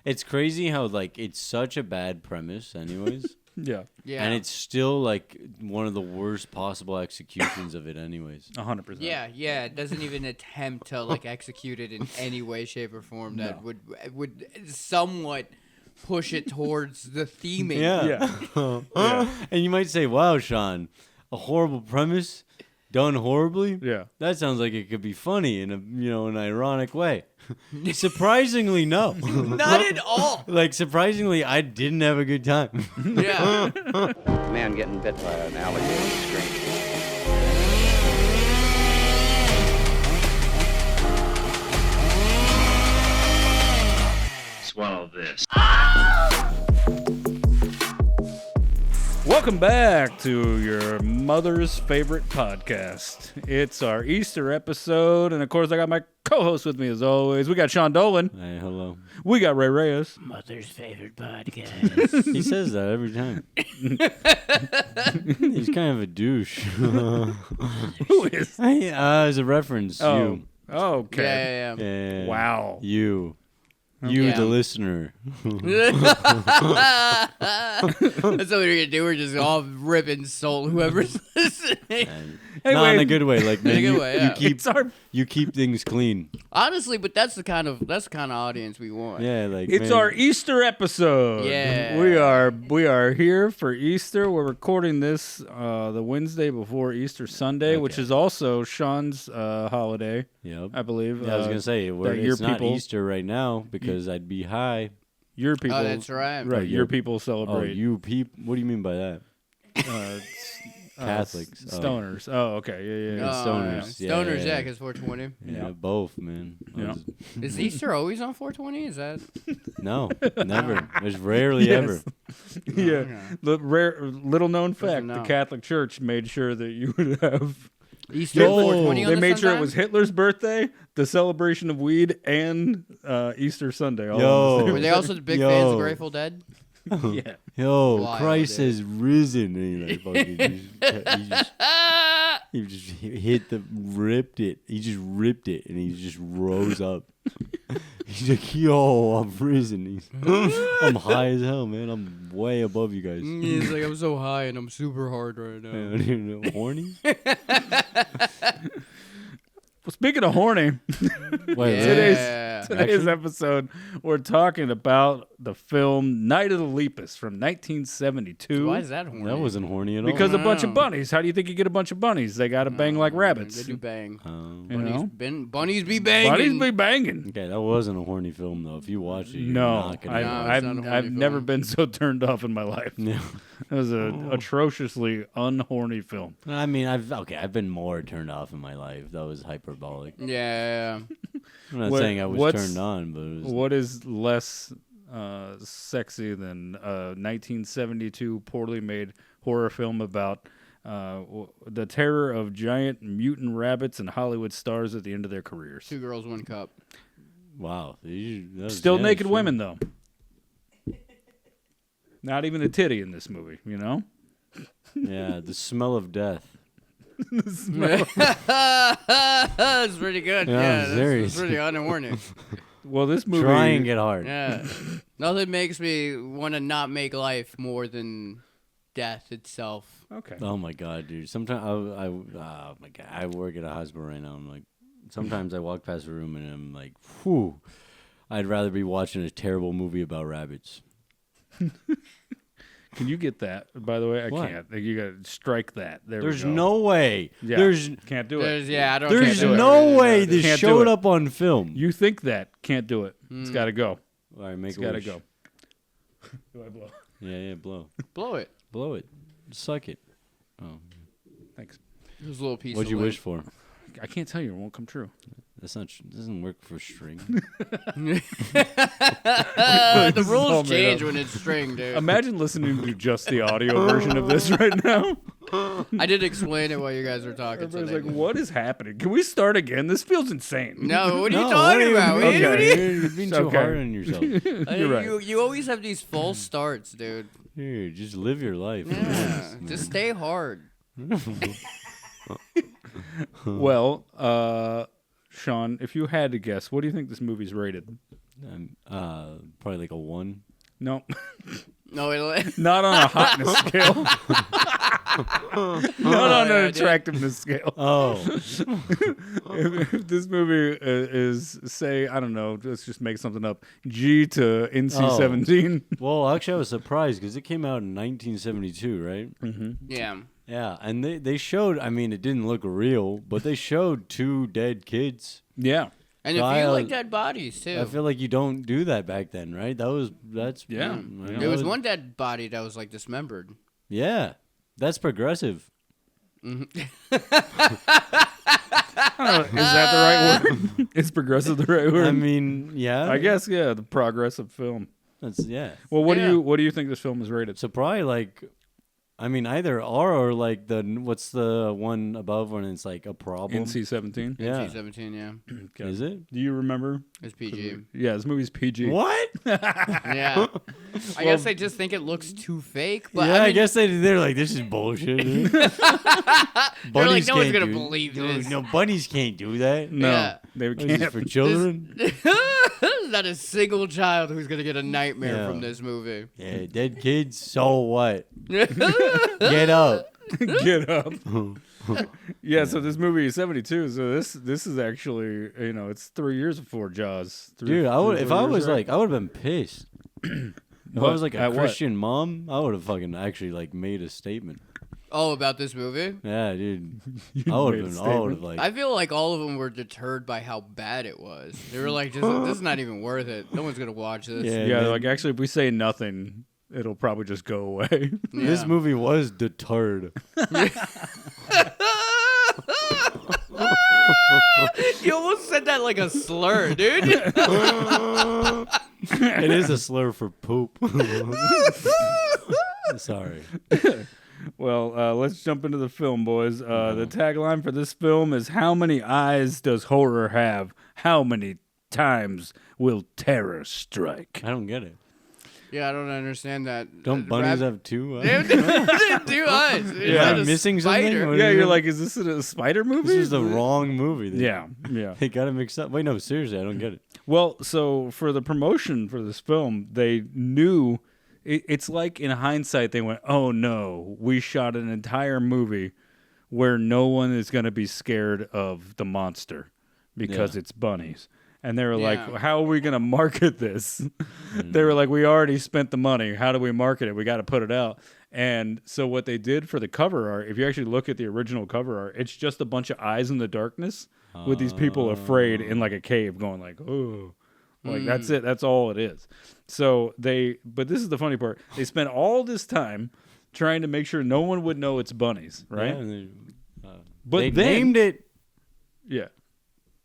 It's crazy how like it's such a bad premise, anyways. Yeah. And it's still like one of the worst possible executions of it, anyways. 100%. Yeah. It doesn't even attempt to like execute it in any way, shape, or form that would somewhat push it towards the theming. Yeah. And you might say, "Wow, Sean, a horrible premise done horribly." Yeah. That sounds like it could be funny in an ironic way. Surprisingly, no. Not at all. Like surprisingly, I didn't have a good time. Yeah. Man getting bit by an alligator scream. Swallow this. Welcome back to your mother's favorite podcast. It's our Easter episode, and of course, I got my co-host with me as always. We got Sean Dolan. Hey, hello. We got Ray Reyes. Mother's favorite podcast. He says that every time. He's kind of a douche. Who is? As a reference, you. Oh, okay. Yeah. Wow. You, Yeah. the listener. That's what we're gonna do. We're just all ripping soul whoever's listening. Not in a good way. Like, man, In a good way, yeah. you keep things clean. Honestly, but that's the kind of audience we want. Yeah, like It's man, our Easter episode. Yeah. We are here for Easter. We're recording this the Wednesday before Easter Sunday, which is also Sean's holiday. Yep. I believe. Yeah, I was gonna say your it's not people- Easter right now because I'd be high. Your people. Oh, that's right. Right, your people Oh, celebrate. you What do you mean by that? Catholics. Stoners. Oh, okay. Yeah. Oh, Stoners. yeah. Stoners, Yeah. because 420. Yeah, both, man. Yeah. Is Easter always on 420? Is that? No, never. There's rarely Yes. ever. Yeah. The little known fact: know. the Catholic Church made sure that you would have. Easter 420 on They the made sure it sundial? was Hitler's birthday, the celebration of weed, and Easter Sunday. All Yo. on the Were same they also big Yo. fans of Grateful Dead? Yeah. Yo, Wild, Christ dude. has risen. And he like fucking he just ripped it. He just ripped it, and he just rose up. He's like, yo, I'm risen. I'm high as hell, man. I'm way above you guys. He's like, I'm so high and I'm super hard right now. Horny? Well, speaking of horny, Wait, Yeah. today's episode, we're talking about the film Night of the Lepus from 1972. Why is that horny? that wasn't horny at all. Because a bunch of bunnies. How do you think you get a bunch of bunnies? They got to bang like rabbits. They do bang. You know? Bunnies be banging. Bunnies be banging. Okay, that wasn't a horny film though. If you watch it, you're No, not gonna. it's not a horny I've never film. been so turned off in my life. No. It was an atrociously unhorny film. I mean, I've been more turned off in my life. That was hyperbolic. Yeah. I'm not What- saying I was what's- turned on, but it was, What is less sexy than a 1972 poorly made horror film about the terror of giant mutant rabbits and Hollywood stars at the end of their careers? 2 girls, 1 cup. wow. That was- Still yeah, naked sure. women, though. Not even a titty in this movie, you know? Yeah, the smell of death. That's pretty good. Yeah, Yeah, I'm that's serious. pretty unwarning. Well, this movie... Try and get hard. Yeah. Nothing makes me want to not make life more than death itself. Okay. Oh my god, dude. Sometimes oh my god, I work at a hospital right now. I'm like, sometimes I walk past a room and I'm like, whew, I'd rather be watching a terrible movie about rabbits. Can you get that? By the way, I What? can't. You got to strike that. There's we go. no way. Yeah. There's Can't do it. I don't. there's can't do it. no way this Can't do showed it. up on film. You think that. Can't do it. It's got to go. All right, make It's a got to wish. go. Do I blow? Yeah, blow. Blow it. Blow it. Suck it. Oh. Thanks. There's a little piece. What'd of you lint. wish for? I can't tell you. It won't come true. That's not doesn't work for string. The rules all made change up. when it's string, dude. Imagine listening to just the audio version of this right now. I did explain it while you guys were talking. So Everybody's they- like, what is happening? Can we start again? This feels insane. No, what are you No, talking about? What are you, What are you- You're being It's too okay. hard on yourself. You're right. You always have these false starts, dude. Here, just live your life. Yeah, just stay hard. Well, Sean, if you had to guess, what do you think this movie's rated? Probably like a 1. No, No, it, not on a hotness scale. Not on an dude. attractiveness scale. Oh, If this movie is, say, I don't know, let's just make something up, G to NC-17. well, actually, I was surprised because it came out in 1972, right? yeah. Yeah, and they showed. I mean, it didn't look real, but they showed 2 dead kids. Yeah. And So if you I, like dead bodies too. I feel like you don't do that back then, right? That's Yeah. you know, There was one dead body that was like dismembered. Yeah, that's progressive. I don't know, is that the right word? Is progressive the right word? I mean, yeah, I guess, yeah, the progressive film. that's Well, what Yeah. do you think this film is rated? So probably like, I mean, either R or like what's the one above when it's like a problem? NC-17? Yeah, NC-17, yeah. Okay. is it? Do you remember? It's PG. Yeah, this movie's PG. What? Yeah. I guess they just think it looks too fake. But yeah, I, I mean, guess they're like, this is bullshit. dude." they're like, Bunnies no one's can't gonna do- believe no, this. No, bunnies can't do that. No, Yeah. they What is this can't. for children. There's not a single child who's gonna get a nightmare Yeah. from this movie. Yeah, dead kids. So what? Get up. Get up. Yeah, so this movie is 72. So this is actually, it's 3 years before Jaws. Dude, I would if I was like I would have been pissed. If I What? was like a At what? Christian mom, I would have fucking actually like made a statement. Oh, about this movie? Yeah, dude. You I would made a have statement. like I feel like all of them were deterred by how bad it was. They were like, this is not even worth it. No one's gonna watch this. Yeah. Yeah, man. like actually, if we say nothing, it'll probably just go away. this Yeah. movie was deterred. You almost said that like a slur, dude. It is a slur for poop. Sorry. Well, let's jump into the film, boys. The tagline for this film is, "How many eyes does horror have? How many times will terror strike?" I don't get it. Yeah, I don't understand that. Don't bunnies have 2 eyes? They have 2 eyes. It's Yeah. not a Missing something? spider. What Yeah, is you're it? like, is this a spider movie? This is the wrong movie. Yeah, yeah. They got it mixed up. Wait, no, seriously, I don't get it. Well, so for the promotion for this film, they knew it's like in hindsight they went, "Oh no, we shot an entire movie where no one is going to be scared of the monster because Yeah. it's bunnies." And they were Yeah. like, "How are we going to market this?" They were like, "We already spent the money. How do we market it? We got to put it out." And so what they did for the cover art, if you actually look at the original cover art, it's just a bunch of eyes in the darkness with these people afraid in like a cave going like, "Oh." Like that's it. That's all it is. So but this is the funny part. They spent all this time trying to make sure no one would know it's bunnies, right? Yeah, and But they then, named it. yeah.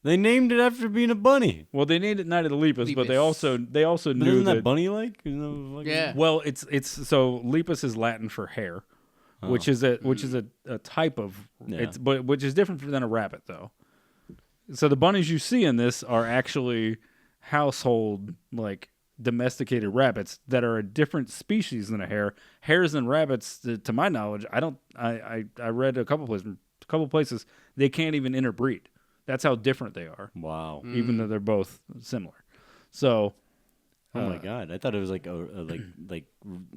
They named it after being a bunny. Well, they named it Night of the Lepus, but they Lepus. also But knew isn't that that. bunny-like? Yeah. Well, it's so Lepus is Latin for hair, which is a type of Yeah. which is different than a rabbit though. So the bunnies you see in this are actually household like domesticated rabbits that are a different species than a hare. Hares and rabbits, to my knowledge, I read a couple places they can't even interbreed. That's how different they are, Wow. even though they're both similar. So, Oh my god! I thought it was like like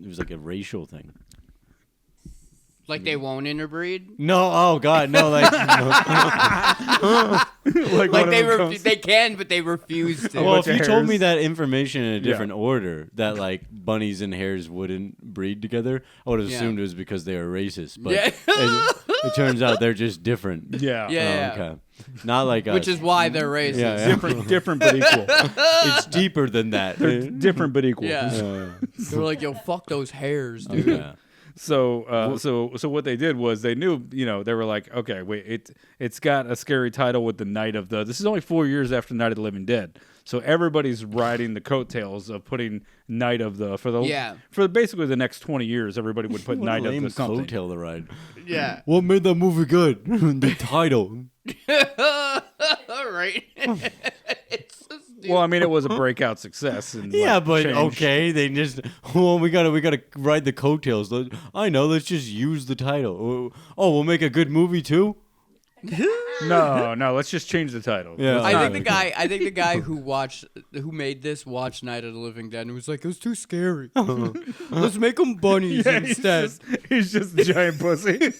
it was like a racial thing. Like they won't interbreed. No, oh god, no, like Like one of them comes- they can, but they refuse to. well, bunch if of you told me hares. that information in a different order, that like bunnies and hares wouldn't breed together, I would have Yeah. assumed it was because they are racist. But Yeah. it turns out they're just different. yeah, Yeah. Oh, okay. Not like us. Which is why they're racist. Yeah, yeah. different but equal. It's deeper than that. They're different but equal. Yeah. They're like, yo, fuck those hairs, dude. Yeah. So, so what they did was they knew, they were like, okay, wait, it's got a scary title with the Night of the. This is only 4 years after Night of the Living Dead, so everybody's riding the coattails of putting Night of the for basically the next 20 years. Everybody would put What Night a of lame the something. coattail to ride. Yeah. What made that movie good? The title. All right. It's so stupid. Well, I mean, it was a breakout success. And, Yeah, like, but changed. okay, they just we gotta ride the coattails. I know, let's just use the title. Oh, we'll make a good movie too. No, let's just change the title. Yeah. Let's I not- think the guy who made this watched Night of the Living Dead and was like, it was too scary. Let's make them bunnies Yeah, instead. he's just a giant pussy.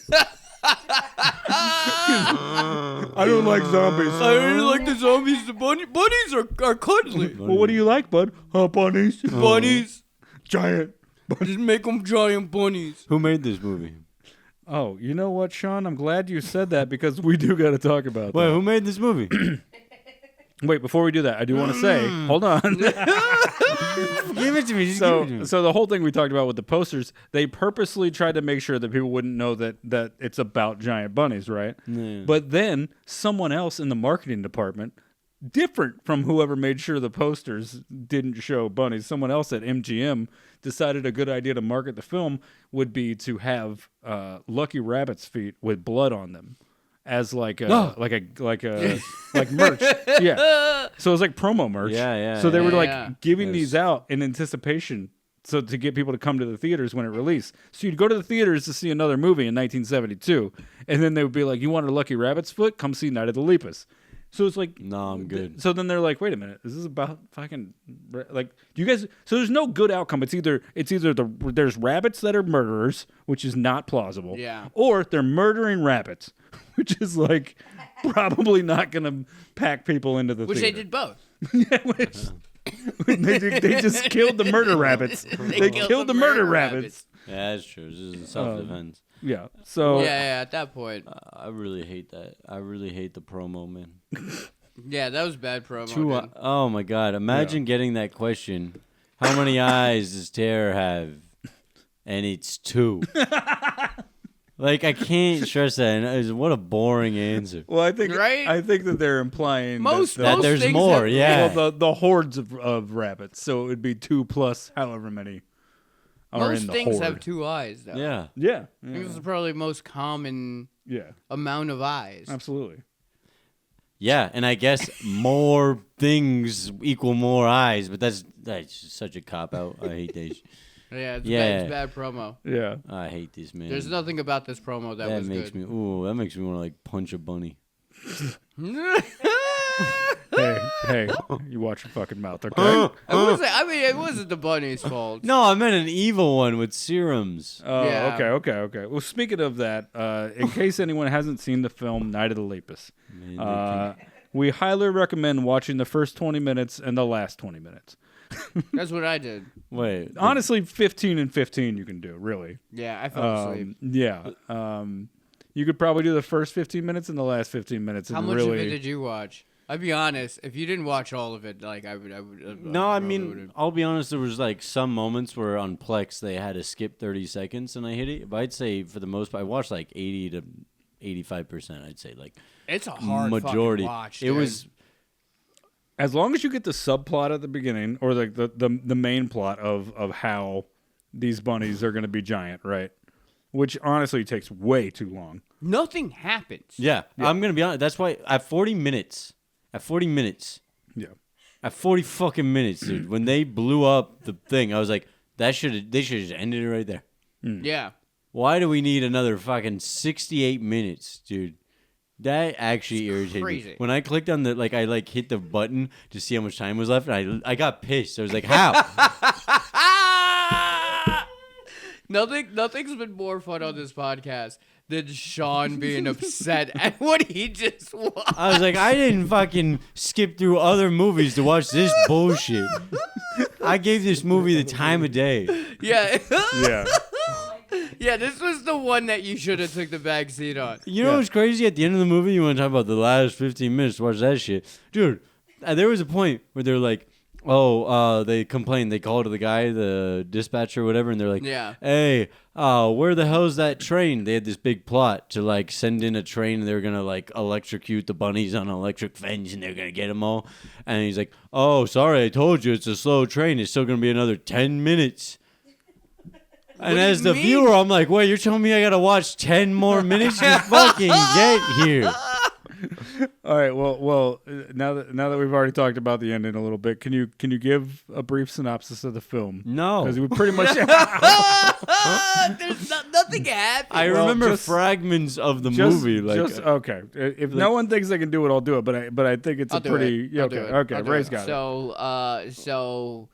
I don't like zombies. I really like the zombies. The bunnies are cuddly. Well, what do you like, bud? Bunnies. Bunnies. Giant. Just make them giant bunnies. Who made this movie? Oh, you know what, Sean? I'm glad you said that because we do got to talk about Wait, that. who made this movie? Wait, before we do that, I do want to say, hold on. Give it to me. Just give it to me. So the whole thing we talked about with the posters, they purposely tried to make sure that people wouldn't know that it's about giant bunnies, right? Yeah. But then someone else in the marketing department, different from whoever made sure the posters didn't show bunnies, someone else at MGM decided a good idea to market the film would be to have Lucky Rabbit's feet with blood on them. As like merch, yeah. So it was like promo merch. Yeah. So they were like Yeah. giving these out in anticipation, so to get people to come to the theaters when it released. So you'd go to the theaters to see another movie in 1972, and then they would be like, "You want a Lucky Rabbit's foot? Come see Night of the Lepus." So it's like, No, I'm good. So then they're like, "Wait a minute, is this about fucking like do you guys?" So there's no good outcome. It's either there's rabbits that are murderers, which is not plausible, Yeah. or they're murdering rabbits, which is like probably not gonna pack people into the Which they theater. did both. They just killed the murder rabbits. They killed the murder rabbits. Yeah, that's true. This is self-defense. Yeah. So Yeah, at that point. I really hate that. I really hate the promo, man. Yeah, that was bad promo. dude. Oh my god! Imagine getting that question. How many eyes does Terror have? And it's 2. Like I can't stress that. And what a boring answer. well, I think Right? I think that they're implying Most That there's things more. have- Yeah. well, the hordes of rabbits. So it would be 2 plus however many are Most in the things horde. have 2 eyes, though. Yeah. Yeah. I think this is probably the most common Yeah. amount of eyes. Absolutely. Yeah, and I guess more things equal more eyes, but that's such a cop out. I hate this. Yeah, it's bad promo. Yeah. I hate this, man. There's nothing about this promo that was makes good. that makes me want to like punch a bunny. Hey, you watch your fucking mouth, okay? It wasn't the bunny's fault. No, I meant an evil one with serums. Oh, Yeah. okay. Well, speaking of that, in case anyone hasn't seen the film Night of the Lepus, we highly recommend watching the first 20 minutes and the last 20 minutes. That's what I did. Wait, Honestly, 15 and 15 you can do, really. Yeah, I fell asleep. Yeah. You could probably do the first 15 minutes and the last 15 minutes. How and much really, of it did you watch? I'd be honest. If you didn't watch all of it, like I would. No, I probably mean, would've- I'll be honest. There was like some moments where on Plex they had to skip 30 seconds, and I hit it. But I'd say for the most part, I watched like 80 to 85%. I'd say like it's a hard majority. fucking watch. It dude. was as long as you get the subplot at the beginning or like the main plot of how these bunnies are going to be giant, right? Which honestly takes way too long. Nothing happens. yeah. I'm gonna be honest. That's why at 40 minutes, Yeah. at 40 fucking minutes, dude, when they blew up the thing, I was like, they should have just ended it right there. Yeah. Why do we need another fucking 68 minutes, dude? That actually irritated crazy. me. When I clicked on I hit the button to see how much time was left, and I got pissed. I was like, how? Nothing's been more fun on this podcast than Sean being upset at what he just watched. I was like, I didn't fucking skip through other movies to watch this bullshit. I gave this movie the time of day. Yeah. Yeah. Yeah, this was the one that you should have took the back seat on. You know what's crazy? At the end of the movie, you want to talk about the last 15 minutes to watch that shit. Dude, there was a point where they're like, they complained. They called to the guy, the dispatcher or whatever, and they're like, Yeah. hey, where the hell's that train? They had this big plot to like send in a train, and they were going to like electrocute the bunnies on an electric fence, and they're going to get them all. And he's like, oh, sorry, I told you it's a slow train. It's still going to be another 10 minutes. And do as you the mean? viewer, I'm like, wait, you're telling me I got to watch 10 more minutes? Just fucking get here. All right. Well. Now that we've already talked about the ending a little bit, can you give a brief synopsis of the film? No. Because we pretty much. There's nothing happened. I remember fragments of the movie. Okay. If no one thinks they can do it, I'll do it. But I think it's I'll do it. I'll do it. Okay. I'll do Ray's it. got it. So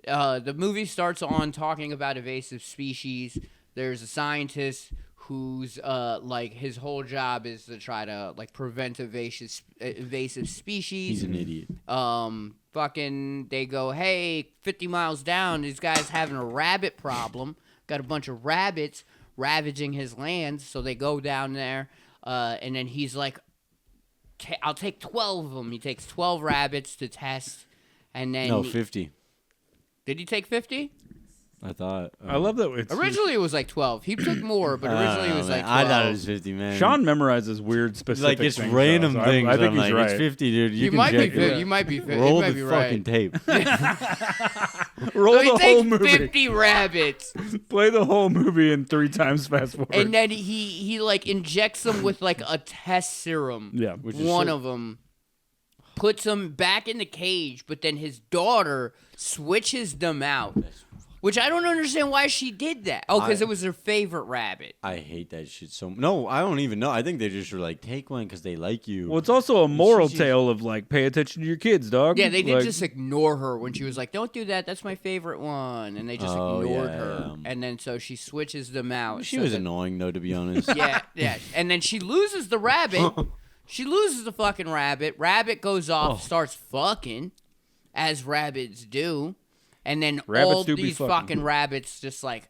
the movie starts on talking about invasive species. There's a scientist who's like his whole job is to try to like prevent invasive species. He's an idiot. Fucking they go, hey, 50 miles down, these guys having a rabbit problem. Got a bunch of rabbits ravaging his lands, so they go down there, and then he's like, I'll take 12 of them. He takes 12 rabbits to test, and then 50. Did he take 50? I thought. I love that. It's Originally, it was like 12. He took more, but originally it was like 12. I thought it was 50, man. Sean memorizes weird specific like it's things, random though, so things. I think I'm he's like, right. It's 50, dude. You can might check be. it. You might be. Roll you might the be fucking right. tape. Roll So he the takes whole movie. 50 rabbits, Play the whole movie in 3 times fast forward. and then he like injects them with like a test serum. Yeah. Which is One sick. of them puts them back in the cage, but then his daughter switches them out. Which I don't understand why she did that. Oh, because it was her favorite rabbit. I hate that shit so. No, I don't even know. I think they just were like, take one because they like you. Well, it's also a moral She's- tale of like, pay attention to your kids, dog. Yeah, they did Like, just ignore her when she was like, "Don't do that. That's my favorite one," and they just ignored her. And then so she switches them out. She so was that- annoying though, to be honest. Yeah, yeah. And then she loses the rabbit. She loses the fucking rabbit. Rabbit goes off, starts fucking, as rabbits do. And then Rabbits all do be these fucking. fucking rabbits just like,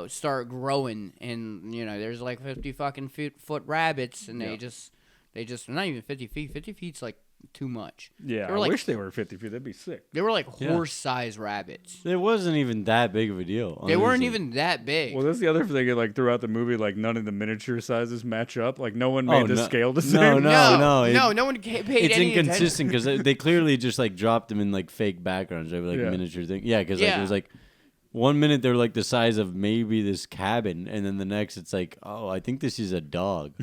start growing. And, there's like 50 fucking foot rabbits. And they just, not even 50 feet. 50 feet's like too much. Yeah, They were I like, wish they were 50 feet. That'd be sick. They were like horse-sized rabbits. It wasn't even that big of a deal. They weren't honestly. even that big. Well, that's the other thing. Like throughout the movie, like none of the miniature sizes match up. Like no one made the no. scale the No, same. no. no one paid It's any inconsistent because they clearly just like dropped them in like fake backgrounds. They were like Yeah. miniature thing. Yeah, because like Yeah. it was like 1 minute they're like the size of maybe this cabin, and then the next it's like, oh, I think this is a dog.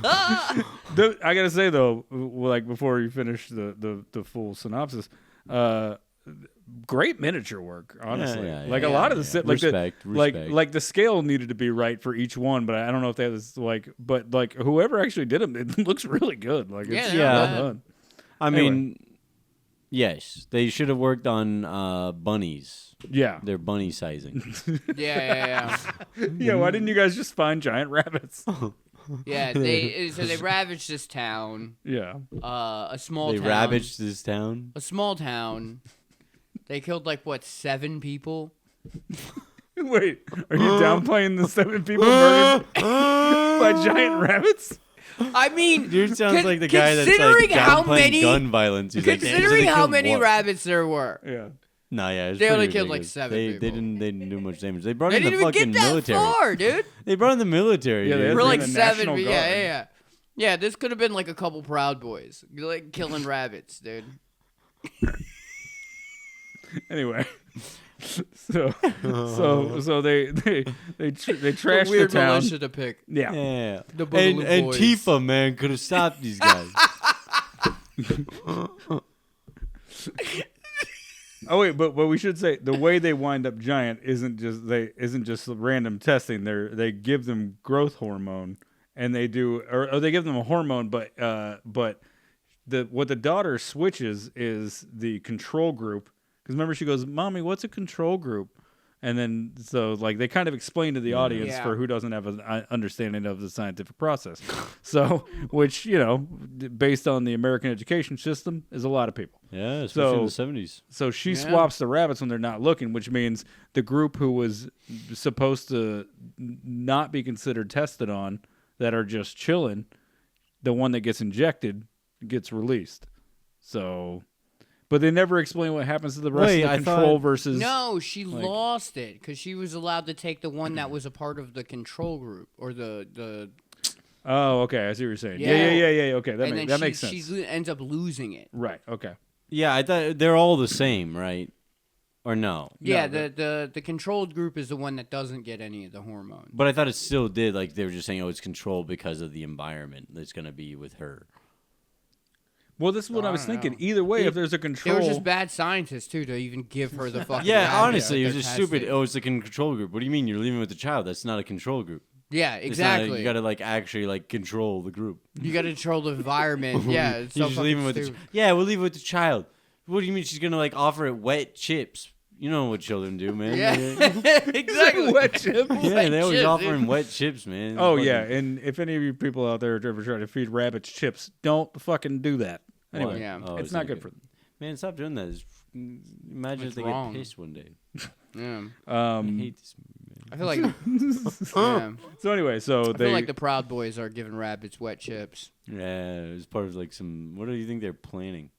I gotta say though, like before you finish the full synopsis, great miniature work. Honestly, yeah, like yeah, a lot of yeah. the like Respect. like the scale needed to be right for each one, but I don't know if that was like, but like whoever actually did them, it looks really good. Like it's Yeah, well yeah. done. I Anyway. mean, yes, they should have worked on bunnies. Yeah, Their bunny sizing. Yeah. yeah. Why didn't you guys just find giant rabbits? Yeah, they ravaged this town. Yeah, A small They town. ravaged this town. A small town. They killed like 7 people? wait, are you downplaying the 7 people murdered by giant rabbits? I mean, Dude sounds like the guy that's considering like how downplaying many gun violence. He's like, "Yeah, so considering they how killed many what?" rabbits there were. Yeah. No, yeah, it's They only pretty killed, like, ridiculous. 7 They people. didn't do much damage. They brought They in the didn't even fucking get that military. far, dude. They brought in the military. Yeah, they dude. had We're the like National 7. Guard. Yeah. Yeah, this could have been like a couple Proud Boys, like killing rabbits, dude. Anyway, so they trashed Weird the town. militia to pick. Yeah. Yeah. The And Boogaloo Boys. Tifa, man, could have stopped these guys. Oh wait, but we should say the way they wind up giant isn't just random testing. They give them growth hormone, and they do or they give them a hormone, but what the daughter switches is the control group. Because remember, she goes, "Mommy, what's a control group?" And then, so like they kind of explain to the audience Yeah. for who doesn't have an understanding of the scientific process. So, which based on the American education system, is a lot of people. Yeah, especially in the So- 70s. So she Yeah. swaps the rabbits when they're not looking, which means the group who was supposed to not be considered tested on, that are just chilling, the one that gets injected gets released. So. But they never explain what happens to the rest Wait, of the I control thought- versus. No, she lost it because she was allowed to take the one that was a part of the control group or the. Oh, okay. I see what you're saying. Yeah. Yeah. Okay, and that then makes sense. she ends up losing it. Right. Okay. Yeah, I thought they're all the same, right? Or no? Yeah, No, the controlled group is the one that doesn't get any of the hormones. But I thought it still did. Like they were just saying, oh, it's controlled because of the environment that's going to be with her. Well, this is what I was don't thinking. know. Either way, if there's a They control, were just bad scientists too to even give her the fucking. Yeah, rabbit honestly, that it was they're just stupid. testing. Oh, it's a control group. What do you mean you're leaving with the child? That's not a control group. Yeah, It's not exactly. you got to like actually like control the group. You got to control the environment. Yeah, it's so You just leave him with the stupid. yeah, we'll leave it with the child. What do you mean she's gonna like offer it wet chips? You know what children do, man. Yeah, exactly. wet chips. Yeah, they always chips, offer dude. him wet chips, man. Oh Fucking- yeah, and if any of you people out there ever try to feed rabbits chips, don't fucking do that. Anyway, Yeah. Oh, it's is not it good for them. Man, stop doing that. Imagine It's if they wrong. get pissed one day. Yeah. I hate this movie, I feel like. Yeah. So anyway, so I they feel like the Proud Boys are giving rabbits wet chips. man. Yeah, it was part of like some. What do you think they're planning?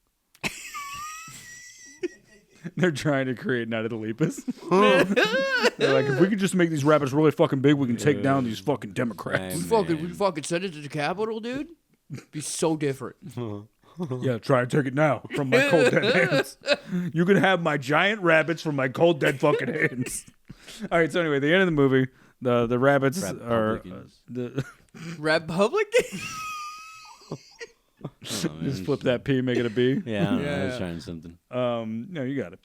they're trying to create Night of the Lepus. They're like, if we could just make these rabbits really fucking big, we can take down these fucking Democrats. Hey, We man. fucking send it to the Capitol, dude. Be so different. Yeah, try and take it now from my cold dead hands. You can have my giant rabbits from my cold dead fucking hands. All right, so anyway, the end of the movie, the rabbits are Republicans. the Republican. Oh, man. just flip that P, make it a B. Yeah, I don't know, I was Yeah. trying something. No, you got it.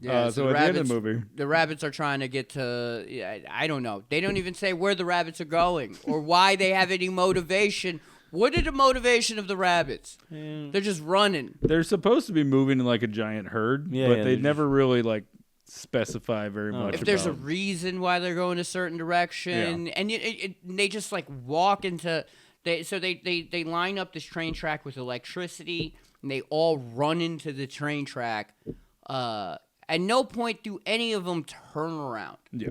Yeah, So the at the end of rabbits- the movie, The rabbits are trying to get to. Yeah, I don't know. They don't even say where the rabbits are going or why they have any motivation. What is the motivation of the rabbits? They're just running. they're supposed to be moving in like a giant herd, Yeah, but yeah, they they're never really like specify very much. If there's a about- reason why they're going a certain direction, and they just like walk into. They line up this train track with electricity, and they all run into the train track. At no point do any of them turn around. yeah.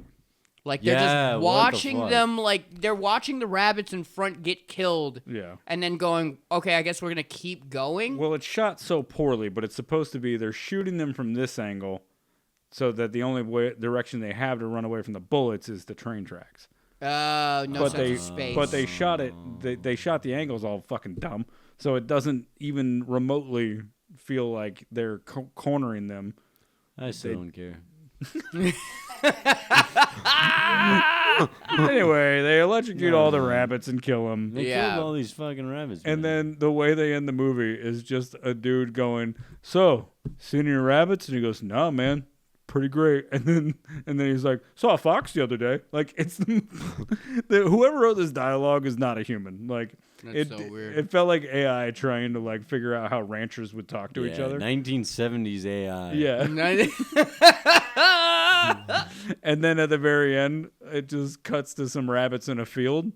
Like they're Yeah, just what the watching fuck? them, like they're watching the rabbits in front get killed, Yeah. and then going, okay, I guess we're gonna keep going. Well, it's shot so poorly, but it's supposed to be they're shooting them from this angle, so that the only direction they have to run away from the bullets is the train tracks. No But sense they of space. but they shot it. They shot the angles all fucking dumb, so it doesn't even remotely feel like they're cornering them. I still don't care. Anyway, they electrocute all the rabbits and kill them. They Yeah. killed all these fucking rabbits. And man. then the way they end the movie is just a dude going, "So, seen any rabbits?" And he goes, "No, man, pretty great." And then he's like, "Saw a fox the other day." Like it's whoever wrote this dialogue is not a human. Like That's so weird. It felt like AI trying to like figure out how ranchers would talk to each Yeah, other. 1970s AI. Yeah. And then at the very end, it just cuts to some rabbits in a field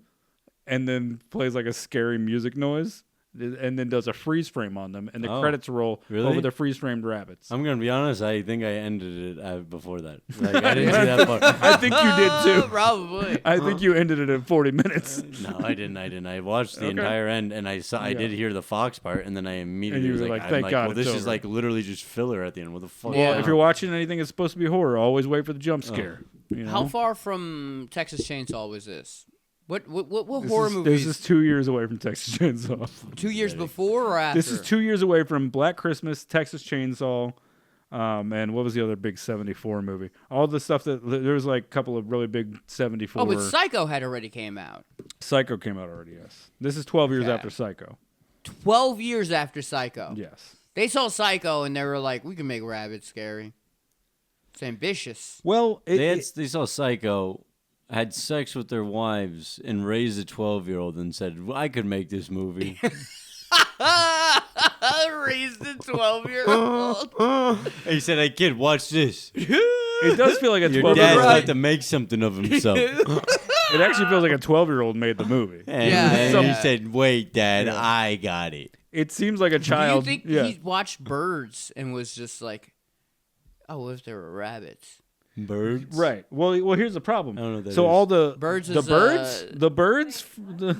and then plays like a scary music noise and then does a freeze frame on them. And the Oh, credits roll really? over the freeze framed rabbits. I'm gonna be honest. I think I ended it before that. Like I didn't see that part. I think you did too. Probably. I think you ended it at 40 minutes. No, I didn't. I watched the Okay. entire end, and I saw. I Yeah. did hear the fox part, and then I immediately you was were like, like, "Thank God well, this it's is over." like literally just filler at the end. What the fuck? Yeah. Well, if you're watching anything that's supposed to be horror, always wait for the jump scare. You know? How far from Texas Chainsaw was this? What This horror is, movies? This is 2 years away from Texas Chainsaw. 2 years before or after? This is 2 years away from Black Christmas, Texas Chainsaw, and what was the other big 74 movie? All the stuff that there was like a couple of really big 74. Oh, but Psycho had already came out. Psycho came out already, yes. This is 12 years Okay. after Psycho. 12 years after Psycho. Yes. They saw Psycho and they were like, we can make rabbits scary. It's ambitious. Well, they saw Psycho, had sex with their wives, and raised a 12-year-old, and said, well, "I could make this movie." Raised a 12-year-old. He said, "Hey kid, watch this. it does feel like a Your 12 dad's year old. got to make something of himself." It actually feels like a 12-year-old made the movie. And Yeah, then yeah. he said, "Wait, Dad, Yeah. I got it." It seems like a Do you child. think yeah. he watched Birds and was just like, oh, what if there were rabbits? Birds, Right. Well, here's the problem. I don't know what that so is. all the Birds the is, birds, the birds, the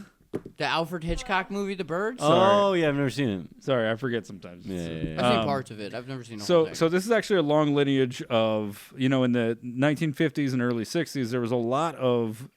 The Alfred Hitchcock movie, The Birds? Oh yeah, I've never seen it. sorry, I forget sometimes. Yeah, yeah, yeah. I've seen um, parts of it. I've never seen the whole So, thing. so this is actually a long lineage of, in the 1950s and early 60s, there was a lot of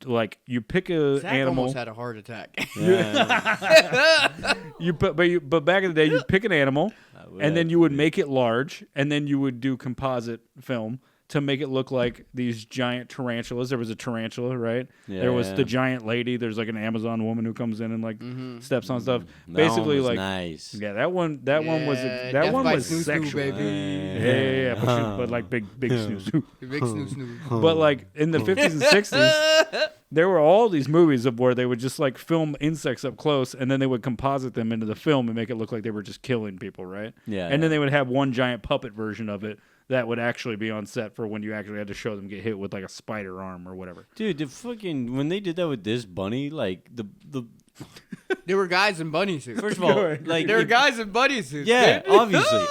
like you pick a Zach animal. almost had a heart attack. Yeah, But back in the day, you pick an animal, would and then have you to would be. make it large, and then you would do composite film to make it look like these giant tarantulas. There was a tarantula, right? There was Yeah. the giant lady. There's like an Amazon woman who comes in and like steps on stuff. That Basically, one was like nice. yeah, that one was Yeah, that Death one by was Snoo Snoo, sexual. baby. Yeah, but like big snooze. Big snoo snoo. But like in the 50s and 60s, there were all these movies of where they would just like film insects up close, and then they would composite them into the film and make it look like they were just killing people, right? Yeah, And then yeah. they would have one giant puppet version of it that would actually be on set for when you actually had to show them get hit with like a spider arm or whatever. Dude, the fucking when they did that with this bunny, like the There were guys in bunny suits. first of all, like There were it- guys in bunny suits. yeah, dude.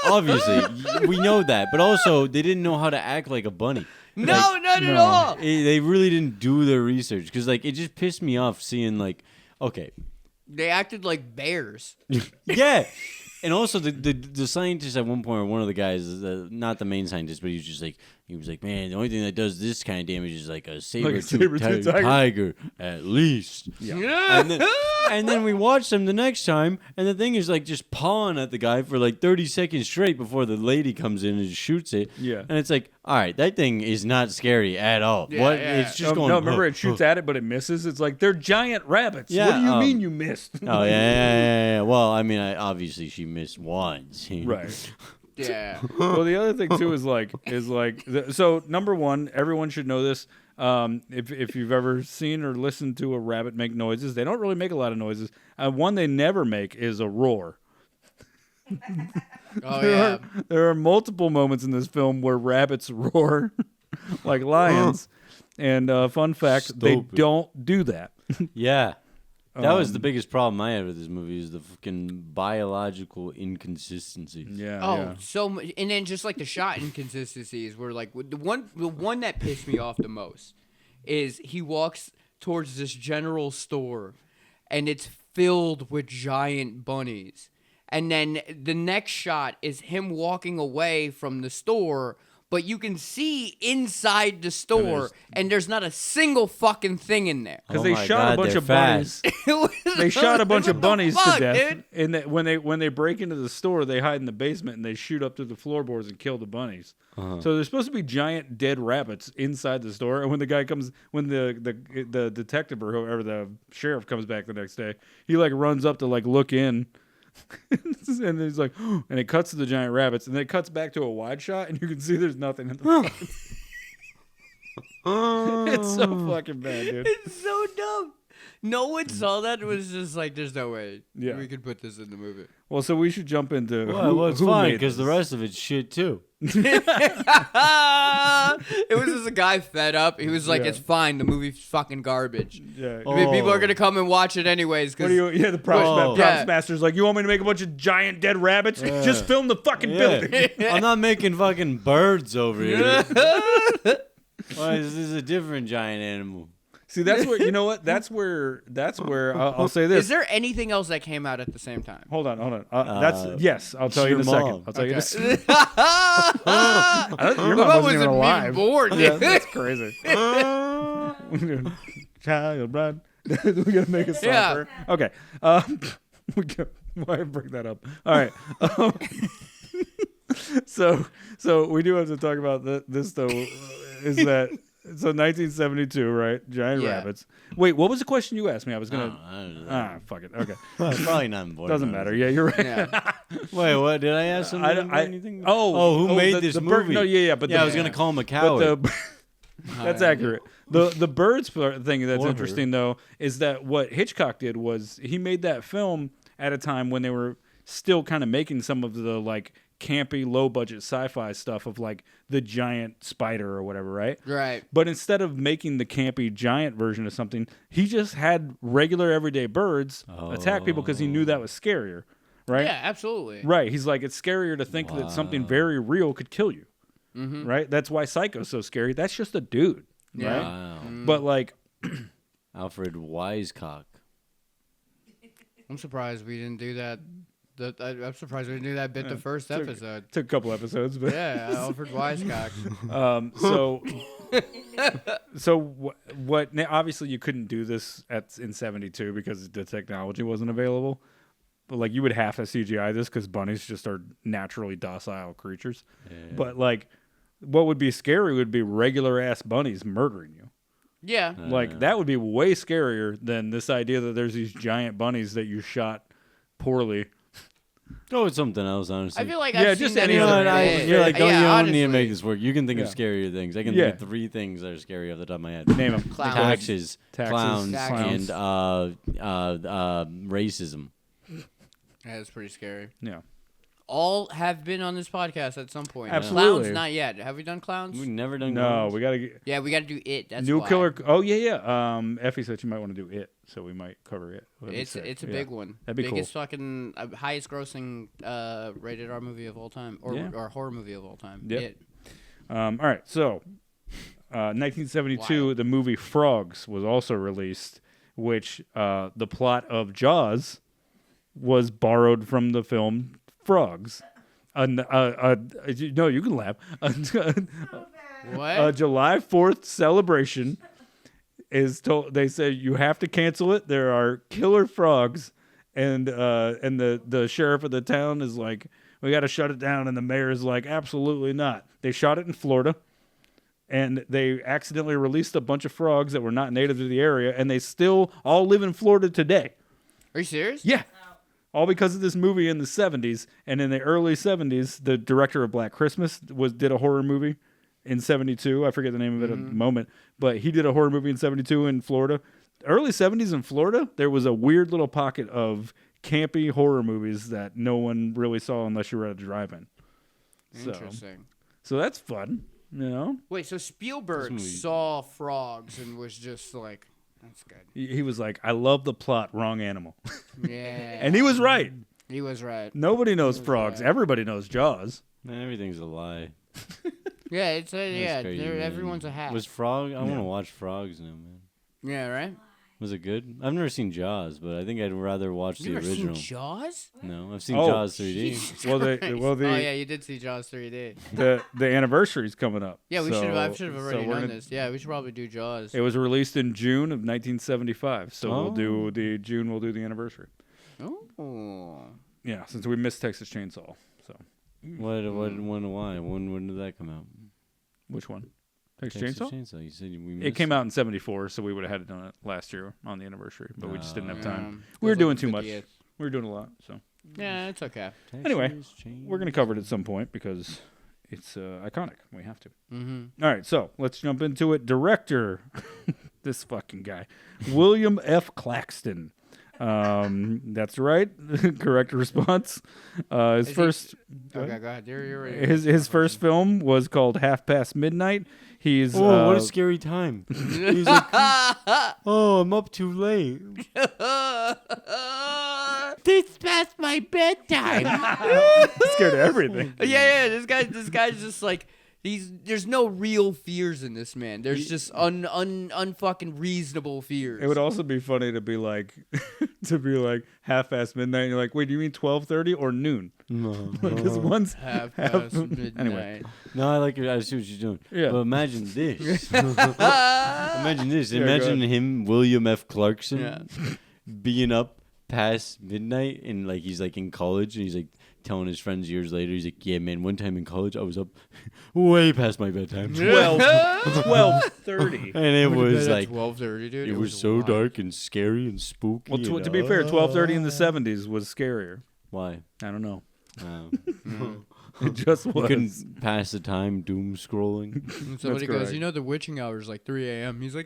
obviously, we know that, but also they didn't know how to act like a bunny. No, not at no. all. They really didn't do their research because like it just pissed me off seeing like okay, They acted like bears. yeah. And also the scientist at one point, or one of the guys, not the main scientist, but he was like, man, the only thing that does this kind of damage is like a saber-tooth tiger at least. Yeah. And then we watched them the next time, and the thing is like just pawing at the guy for like 30 seconds straight before the lady comes in and shoots it. Yeah. And it's like, all right, that thing is not scary at all. Yeah, What? yeah. It's just going. No, remember it shoots at it, but it misses. It's like they're giant rabbits. Yeah, What do you mean you missed? Oh yeah. Well, I mean, obviously she missed once. Right. Yeah. Well, the other thing too is so number one, everyone should know this. If you've ever seen or listened to a rabbit make noises, they don't really make a lot of noises. One they never make is a roar. Oh yeah. There are multiple moments in this film where rabbits roar like lions. And fun fact, they Stupid. don't do that. Yeah. That was the biggest problem I had with this movie is the fucking biological inconsistencies. Yeah. Oh, yeah. so much, and then just like the shot inconsistencies were like the one that pissed me off the most is he walks towards this general store, and it's filled with giant bunnies, and then the next shot is him walking away from the store. But you can see inside the store, and there's not a single fucking thing in there. Because Oh they my shot God, a bunch they're of bunnies. They shot a bunch of What the bunnies fuck, to death, dude? and when they break into the store, they hide in the basement and they shoot up through the floorboards and kill the bunnies. So there's supposed to be giant dead rabbits inside the store, and when the guy comes, when the detective or whoever, the sheriff comes back the next day, he like runs up to like look in. And he's like, and it cuts to the giant rabbits, and then it cuts back to a wide shot, and you can see there's nothing in the. It's so fucking bad, dude. It's so dumb. No one saw that. It was just like, there's no way Yeah. we could put this in the movie. Well, so we should jump into. Well, it's who fine made because the this. rest of it's shit too. It was just a guy fed up. He was like, Yeah. it's fine. The movie's fucking garbage. Yeah. Oh. I mean, people are going to come and watch it anyways. What Cause do you? Yeah, the props, Oh. props Yeah. master's like, you want me to make a bunch of giant dead rabbits? Just film the fucking building. Yeah. I'm not making fucking birds over here. Why is this a different giant animal? See, that's where you know what? That's where I'll say this. Is there anything else that came out at the same time? Hold on. That's yes. I'll tell you in a your second. mom. I'll tell you in a Okay. second. Your mom Mom wasn't even even alive. born. Yeah, that's crazy. Child bride. We gotta make a song Yeah. for her. Okay. Why bring that up? All right. So we do have to talk about this though. Is that so? 1972, right? Giant Yeah. rabbits. Wait, what was the question you asked me? I was gonna. I don't know. Fuck it. Okay. Probably not important. Doesn't matter. Yeah, you're right. Yeah. Wait, what? Did I ask something? about anything? Who made this the movie? Bird, no, yeah, but yeah, the, I was gonna call him a coward. But that's accurate. The birds thing that's Or her. interesting though is that what Hitchcock did was he made that film at a time when they were still kind of making some of the like campy, low budget sci-fi stuff of like the giant spider or whatever, right? Right. But instead of making the campy giant version of something, he just had regular everyday birds attack people because he knew that was scarier, right? Yeah, absolutely. Right. He's like, it's scarier to think that something very real could kill you. Right? That's why Psycho's so scary. That's just a dude. Yeah. Right? Wow. But like, Alfred Wisecock. I'm surprised we didn't do that. I'm surprised we didn't do that bit the first episode. took a couple episodes, but Yeah, Alfred Wisecock. So what? Now, obviously, you couldn't do this in '72 because the technology wasn't available. But like, you would have to CGI this because bunnies just are naturally docile creatures. Yeah. But like, what would be scary would be regular ass bunnies murdering you. Yeah. Like that would be way scarier than this idea that there's these giant bunnies that you shot poorly. Oh, it's something else, honestly. I feel like I've just seen that any other. You're like, you don't need to honestly. make this work. You can think of scarier things. I can think of 3 things that are scary off the top of my head. Name them. Clowns. Taxes, clowns, Taxes. and racism. That's pretty scary. Yeah. All have been on this podcast at some point. Absolutely. Clowns, not yet. Have we done clowns? We've never done No, clowns. we gotta get Yeah, we got to do it. That's new why. killer. Oh yeah. Effie said you might want to do it, so we might cover it. It's a big one. That'd be Biggest cool. fucking highest grossing rated R movie of all time, or horror movie of all time. Yep. It. All right, so 1972, Wild. the movie Frogs was also released, which the plot of Jaws was borrowed from the film Frogs. No, you can laugh. What? A July 4th celebration is told. They say you have to cancel it. There are killer frogs, and the sheriff of the town is like, we got to shut it down, and the mayor is like, absolutely not. They shot it in Florida, and they accidentally released a bunch of frogs that were not native to the area, and they still all live in Florida today. Are you serious? Yeah. All because of this movie in the 70s. And in the early 70s, the director of Black Christmas did a horror movie in 72. I forget the name of it at the moment. But he did a horror movie in 72 in Florida. Early 70s in Florida, there was a weird little pocket of campy horror movies that no one really saw unless you were at a drive-in. Interesting. So that's fun, you know? Wait, so Spielberg saw frogs and was just like, that's good. He was like, I love the plot, wrong animal. Yeah. And he was right. He was right. Nobody knows frogs. right. Everybody knows Jaws. Man, everything's a lie. Yeah, it's That's crazy, man. everyone's a hack. Was Frog? I want to watch Frogs now, man. Yeah, right? Was it good? I've never seen Jaws, but I think I'd rather watch You the never original. seen Jaws? No, I've seen Oh, Jaws 3D. Jesus Well, Christ. the Oh yeah, you did see Jaws 3D. the anniversary's coming up. Yeah, we should have. I So- should have so already we're known gonna- this. Yeah, we should probably do Jaws. It was released in June of 1975, so we'll Oh. do the anniversary. Oh. Yeah, since we missed Texas Chainsaw. So Why? When did that come out? which one? Texas Texas Chainsaw? Chainsaw. You said we It missed came out in 74, so we would have had it done it last year on the anniversary, but we just didn't have time. Um, We were feels doing like too the much. 50th. We were doing a lot, so Yeah, it's okay. Anyway, Texas Chainsaw. we're gonna cover it at some point because it's iconic. We have to. Mm-hmm. All right, so let's jump into it. Director, this fucking guy, William F. Claxton. That's right. Correct response. His Is he- first. Okay, go ahead. You're ready. His first film was called Half Past Midnight. He's Oh, what a scary time. He's like, oh, I'm up too late. It's past my bedtime. scared of everything. Yeah. This guy's just like there's no real fears in this man. There's just unfucking reasonable fears. It would also be funny to be like half past midnight. And you're like, wait, do you mean 12:30 or noon? No, Because one's half past midnight. Anyway. no, I like it. I see what you're doing. Yeah. But imagine this. Imagine this. Yeah, go Imagine ahead. him, William F. Clarkson, Yeah. being up past midnight and like he's like in college and he's like telling his friends years later. He's like, yeah, man, one time in college I was up way past my bedtime. 12:30. And it was like 12:30, dude. it was so wild. dark and scary and spooky. Well, and, to be fair, 12:30 in the 70s was scarier. why? I don't know. Um, It just you was. couldn't pass the time doom scrolling. And somebody goes, correct. you know, the witching hour is like 3 a.m. He's like,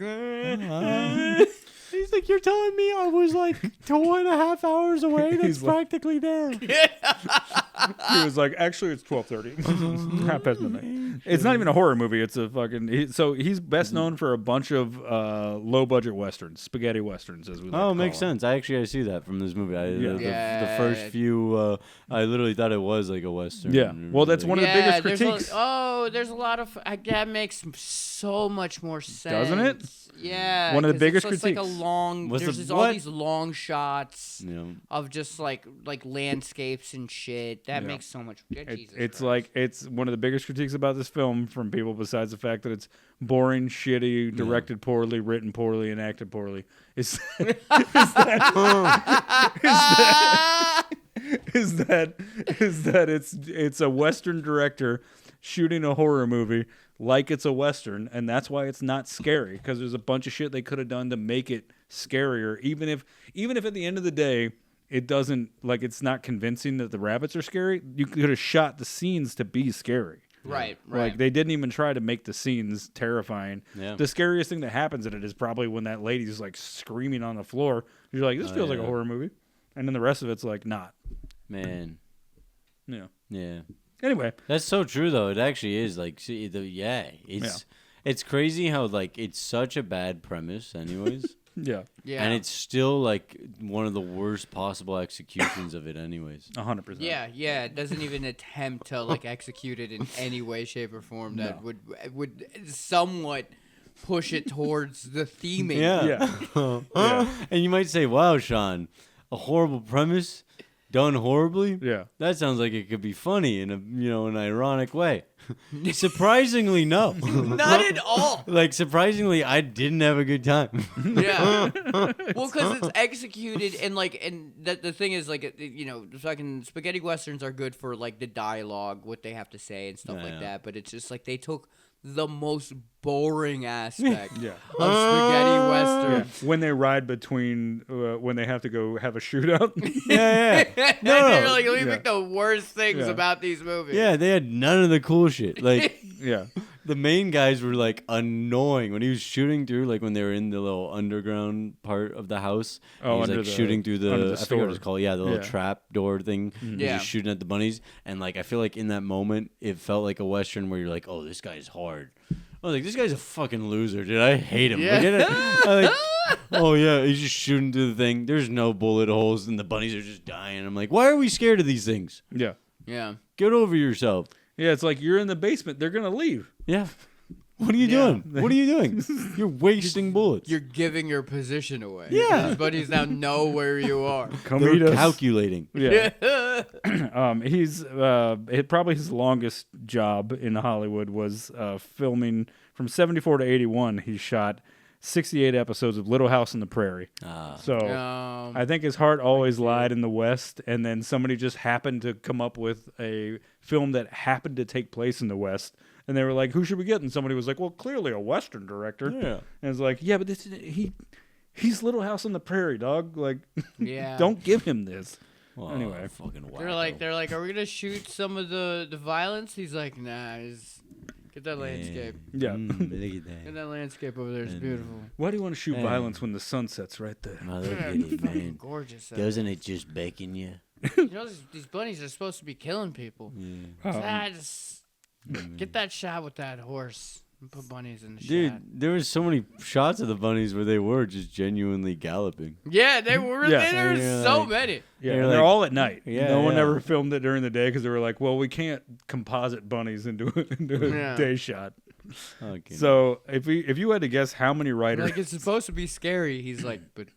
He's like, you're telling me I was like 2.5 hours away? That's He's like- practically there. He was like, actually, it's 12:30. Half past midnight. It's not even a horror movie. It's a fucking. So he's best known for a bunch of low-budget westerns, spaghetti westerns, as we like Oh, to makes call them. sense. I see that from this movie. The Yeah. first few, I literally thought it was like a western. Yeah. Well, that's one of the biggest critiques. There's a lot of that makes so much more sense, Doesn't it? Yeah, One of the 'cause biggest it's just like a critiques. long. What's There's the- all what? these long shots You know, of just like landscapes and shit That makes so much. Jesus It's Christ. like it's one of the biggest critiques about this film from people, besides the fact that it's boring, shitty, directed poorly, written poorly, and acted poorly. Is that it's a Western director shooting a horror movie like it's a Western, and that's why it's not scary, because there's a bunch of shit they could have done to make it scarier, even if at the end of the day it doesn't, like, it's not convincing that the rabbits are scary. You could have shot the scenes to be scary. Right. Like, they didn't even try to make the scenes terrifying. Yeah. The scariest thing that happens in it is probably when that lady's like screaming on the floor. You're like, this feels like a horror movie. And then the rest of it's like not. Man. Yeah. Yeah. Anyway. That's so true, though. It actually is. Like, it's crazy how, like, it's such a bad premise anyways. Yeah. Yeah. And it's still, like, one of the worst possible executions of it anyways. 100%. Yeah. It doesn't even attempt to like execute it in any way, shape, or form that would somewhat push it towards the theming. Yeah. Yeah. And you might say, wow, Sean, a horrible premise done horribly? Yeah. That sounds like it could be funny in an ironic way. Surprisingly, no. Not at all. Like, surprisingly, I didn't have a good time. Yeah. Well, because it's executed and the thing is like fucking spaghetti westerns are good for like the dialogue, what they have to say and stuff like that. But it's just like they took the most boring aspect of spaghetti westerns. Yeah. When they ride between, when they have to go have a shootout. Yeah. And they're like, let me pick the worst things about these movies. Yeah, they had none of the cool shit. Like, Yeah. the main guys were like annoying when he was shooting through, like when they were in the little underground part of the house. Oh, he was under like the- shooting through under the I forget what store. it's called. Yeah, the little Yeah. trap door thing. He's Yeah. just shooting at the bunnies. And like, I feel like in that moment, it felt like a Western where you're like, oh, this guy's hard. I was like, this guy's a fucking loser, dude. I hate him. Yeah. Oh, yeah, he's just shooting through the thing. There's no bullet holes, and the bunnies are just dying. I'm like, why are we scared of these things? Yeah. Yeah. Get over yourself. Yeah. It's like you're in the basement. They're going to leave. Yeah. What are you doing? What are you doing? You're wasting bullets. You're giving your position away. Yeah. His buddies now know where you are. Come meet They're us. calculating. Yeah. He's probably his longest job in Hollywood was filming from 74 to 81. He shot 68 episodes of Little House on the Prairie. So I think his heart always lied in the West, and then somebody just happened to come up with a film that happened to take place in the West. And they were like, "Who should we get?" And somebody was like, "Well, clearly a Western director." Yeah. And it's like, "Yeah, but he's Little House on the Prairie, dog. Like, Yeah. don't give him this." Oh, Anyway. fucking wacko. They're like, are we gonna shoot some of the violence? He's like, nah, get that landscape. Yeah. Look at Get that. that landscape over there. It's beautiful. Why do you want to shoot violence when the sun sets right there? Oh, look at It's it, fucking man. gorgeous. Doesn't it just beckon you? You know, these bunnies are supposed to be killing people. Just get that shot with that horse and put bunnies in the Dude, shot. there was so many shots of the bunnies where they were just genuinely galloping. Yeah, they were. Yeah. There were Yeah, so like- many. Yeah, They're and they're like- all at night. Yeah, No one yeah. ever filmed it during the day because they were like, well, we can't composite bunnies into a Yeah. day shot. Okay. So if you had to guess how many writers, Like it's supposed to be scary. He's like, but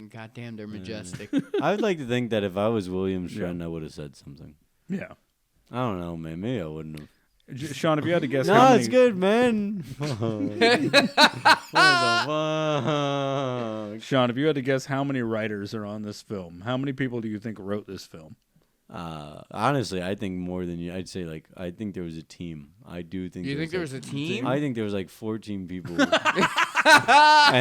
goddamn, they're majestic. I would like to think that if I was William Shatner, I would have said something. yeah, I don't know, man. Maybe I wouldn't have. Sean, if you had to guess, No, how it's many, good, man. What the fuck? Sean, if you had to guess how many writers are on this film, how many people do you think wrote this film? Honestly, I think more than you. I'd say I think there was a team. I do think. You think there was a team? I think there was like 14 people. and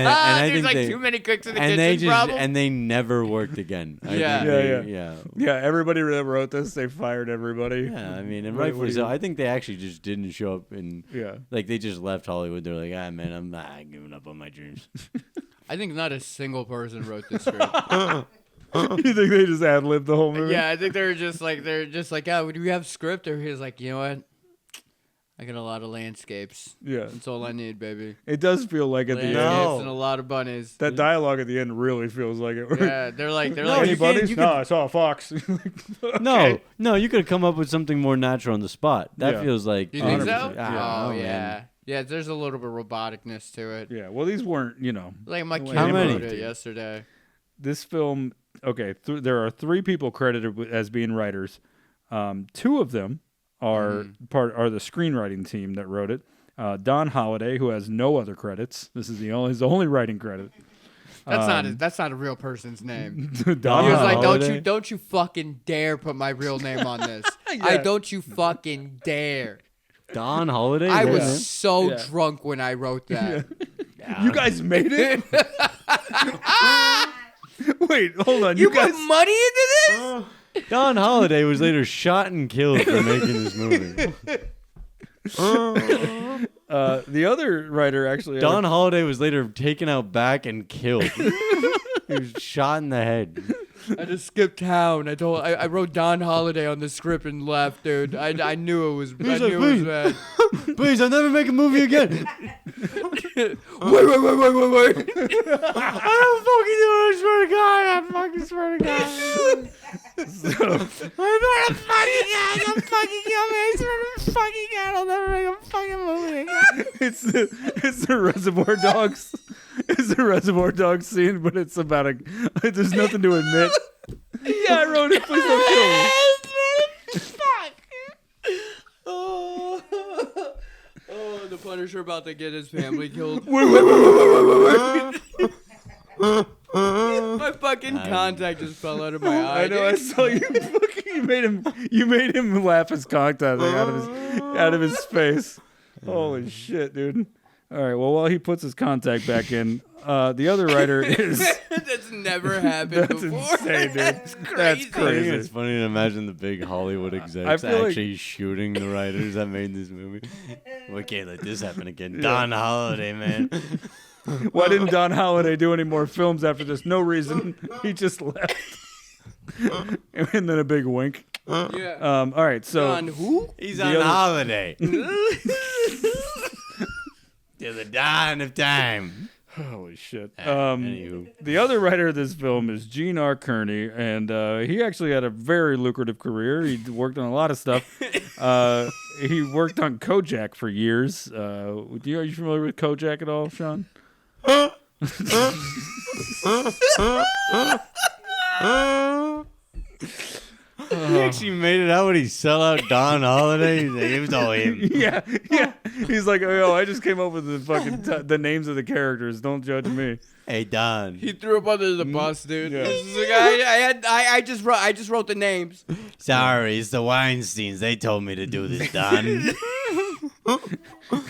I There's think like they, too many cooks in the and kitchen. they just problem. and they never worked again. I Yeah. think Yeah, yeah. Yeah, everybody that wrote this, they fired everybody. Yeah, I mean, and What- rightfully what do so. you- I think they actually just didn't show up and Yeah. like they just left Hollywood. They're like, man, I'm giving up on my dreams. I think not a single person wrote this script. You think they just ad-libbed the whole movie? Yeah, I think they're just like, oh, do we have script? Or he's like, you know what? I got a lot of landscapes. Yeah. That's all I need, baby. It does feel like at the Landscapes end. No. and a lot of bunnies. That dialogue at the end really feels like it. Yeah, they're like, No, Any you can't- buddies? you No, could- I saw a fox. No, you could have come up with something more natural on the spot. That Yeah. feels like. you think so? 100%. Ah, Oh, man. yeah. Yeah, there's a little bit of roboticness to it. Yeah, well, these weren't, Like my kid How many? wrote it yesterday. This film, okay, there are 3 people credited as being writers. Two of them are the screenwriting team that wrote it. Don Holliday, who has no other credits. This is his only writing credit. That's not a real person's name. Don He was like, Holiday? don't you fucking dare put my real name on this. Don't you fucking dare. Don Holiday? I Is that was him? so drunk when I wrote that. You guys made it? Wait, hold on. You guys put money into this? Don Holiday was later shot and killed for making this movie. the other writer actually. Don Holiday was later taken out back and killed. He was shot in the head. I just skipped town. I wrote Don Holiday on the script and left, dude. I knew it was bad. Please, I'll never make a movie again. Wait. I don't fucking do it. I swear to God. I fucking swear to God. I'm fucking kill me. I swear to fucking God. I'll never make a fucking movie again. It's the Reservoir Dogs. It's the Reservoir Dogs scene, but it's about there's nothing to admit. Yeah, I wrote it. Please don't kill me. Fuck. Oh, the Punisher about to get his family killed. My fucking contact just fell out of my eye. I know. I saw you. You made him laugh his contact out of his face. Holy shit, dude. All right. Well, while he puts his contact back in, the other writer is. That's never happened That's before. insane, dude. That's I think crazy. it's funny to imagine the big Hollywood execs feel like- actually shooting the writers that made this movie. We can't let this happen again. Don Holiday, man. Why didn't Don Holliday do any more films after this? No reason. He just left. And then a big wink. Yeah. All right. So. Don who? He's The on other- holiday. To the dawn of time. Holy shit. Anywho. The other writer of this film is Gene R. Kearney, and he actually had a very lucrative career. He worked on a lot of stuff. He worked on Kojak for years. Are you familiar with Kojak at all, Sean? He actually made it out when he sell out Don Holiday. He's like, it was all him. Yeah. He's like, oh, I just came up with the fucking the names of the characters. Don't judge me. Hey, Don. He threw up under the bus, dude. Yeah. This is the guy. I just wrote the names. Sorry, it's the Weinsteins. They told me to do this, Don.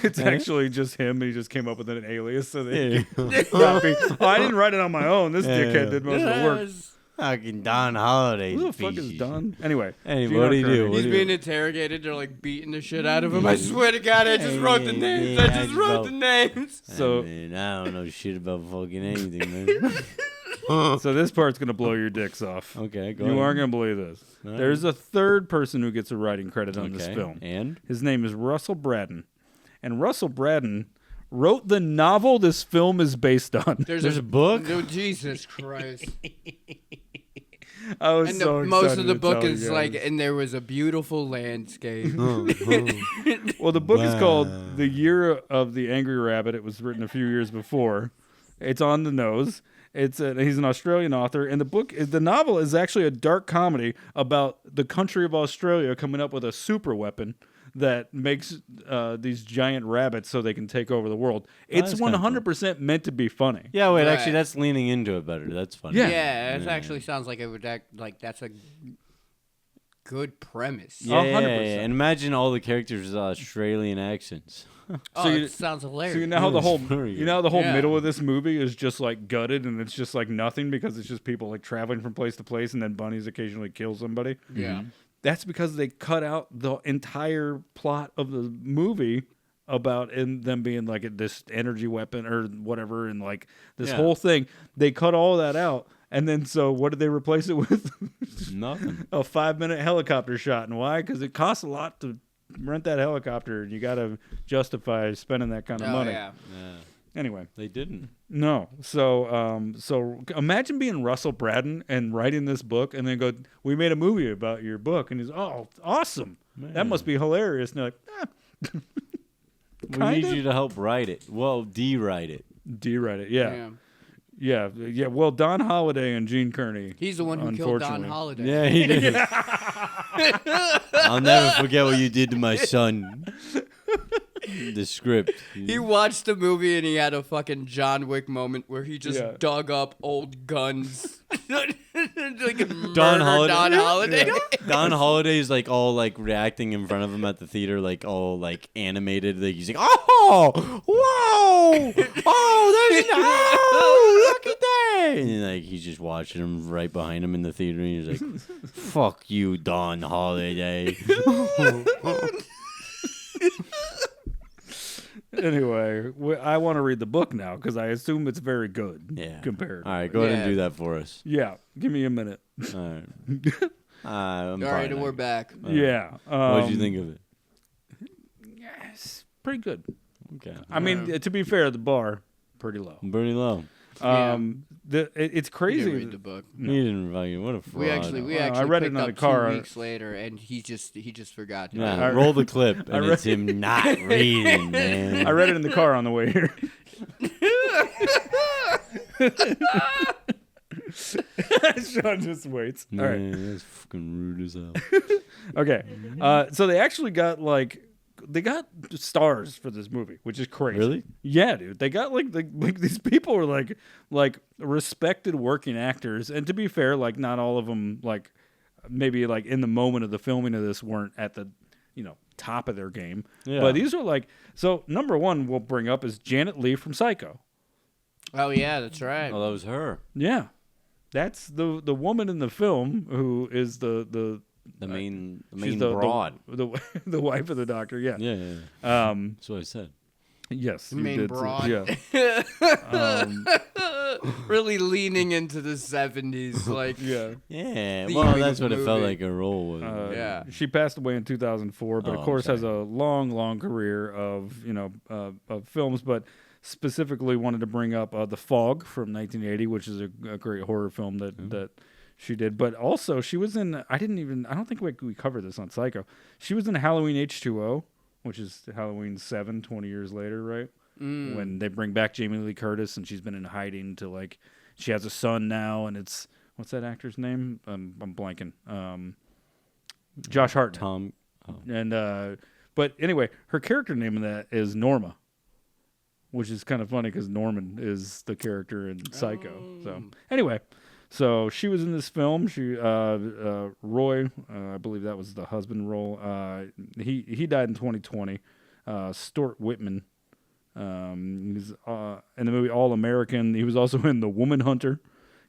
It's actually just him, and he just came up with an alias. So they Yeah. copy. Oh, I didn't write it on my own. This dickhead did most of the work. Fucking Don Holiday. Who the fuck is Don? Anyway. Hey, Gene what R. do you do? Kearney. He's being interrogated. They're like beating the shit out of him. I swear to God, I just wrote the names. I just wrote the names. So- Man, I don't know shit about fucking anything, man. So this part's gonna blow your dicks off. Okay, go You ahead. aren't gonna believe this. All right. There's a third person who gets a writing credit on this Okay, film. and? His name is Russell Braddon, and Russell Braddon wrote the novel this film is based on. There's a book? Dude, Jesus Christ. I was And so most excited of the to book tell you is guys. like, and there was a beautiful landscape. Well, the book is called The Year of the Angry Rabbit. It was written a few years before. It's on the nose. He's an Australian author, and the novel is actually a dark comedy about the country of Australia coming up with a super weapon that makes these giant rabbits so they can take over the world. It's that's kinda 100% meant to be funny. Yeah, wait, Right. actually, that's leaning into it better. That's funny. Yeah. Yeah, it actually sounds like it would act like that's a good premise. Yeah, 100%. and imagine all the characters with Australian accents. Oh, you- it sounds hilarious. So you know how the whole Very good. Yeah. middle of this movie is just like gutted and it's just like nothing because it's just people like traveling from place to place and then bunnies occasionally kill somebody. Yeah. That's because they cut out the entire plot of the movie about them being like this energy weapon or whatever and like this Yeah. whole thing. They cut all that out. And then so what did they replace it with? Nothing. A 5-minute helicopter shot. And why? Because it costs a lot to rent that helicopter. You got to justify spending that kind of Oh, money. yeah. Yeah, Anyway. they didn't. No. So imagine being Russell Braddon and writing this book and then go, we made a movie about your book. And he's, oh, awesome. That must be hilarious. And they're like, We need Kinda. you to help write it. Well, de-write it. do you write it? Yeah. Yeah. Well, Don Holliday and Gene Kearney. He's the one who killed Don unfortunately. Holliday. Yeah, he did. I'll never forget what you did to my son. The script. He watched the movie and he had a fucking John Wick moment where he just dug up old guns. Like Don Don Holliday. Don Holliday's like all like reacting in front of him at the theater, like all like animated. Like he's like, oh, whoa, oh, there's look at that. And like he's just watching him right behind him in the theater. And he's like, fuck you, Don Holliday. Anyway, I want to read the book now because I assume it's very good. Yeah. Compared. All right, go ahead and do that for us. Yeah. Give me a minute. All right. I'm All right, fine. and we're back. Yeah. What did you think of it? Yes, pretty good. Okay. I mean, to be fair, the bar pretty low. Pretty low. It's You crazy. didn't read the book. You didn't value. What a fraud. We actually I read it picked in the up car. 2 weeks later, and he just forgot. To Yeah, roll the clip, and read- it's him not reading, man. I read it in the car on the way here. Sean just waits. All right. Man, that's fucking rude as hell. Okay. So they actually got they got stars for this movie, which is crazy. Really? Yeah, dude. They got like these people were like respected working actors, and to be fair, like not all of them like maybe like in the moment of the filming of this weren't at the top of their game. Yeah. But these are like so. Number one we'll bring up is Janet Leigh from Psycho. Oh yeah, that's right. Oh, that was her. Yeah, that's the woman in the film who is the main she's broad. the wife of the doctor. Yeah. Yeah. That's what I said. Yes. you Main did broad. Yeah. Really leaning into the 70s, like Yeah. Yeah. The Well, ending that's of what the it felt movie. like her role was. Yeah. She passed away in 2004, but Oh, of I'm course has a sorry. long career of of films. But specifically wanted to bring up The Fog from 1980, which is a great horror film that she did. But also she was in. I don't think we covered this on Psycho. She was in Halloween H2O, which is Halloween 7, 20 years later, right? When they bring back Jamie Lee Curtis and she's been in hiding to like she has a son now, and it's what's that actor's name? I'm blanking. Josh Hartnett. Tom. Oh. And but anyway, her character name in that is Norma, which is kind of funny because Norman is the character in Psycho. So anyway, so she was in this film. She Roy, I believe that was the husband role. He died in 2020. Stuart Whitman. He's in the movie All American. He was also in The Woman Hunter.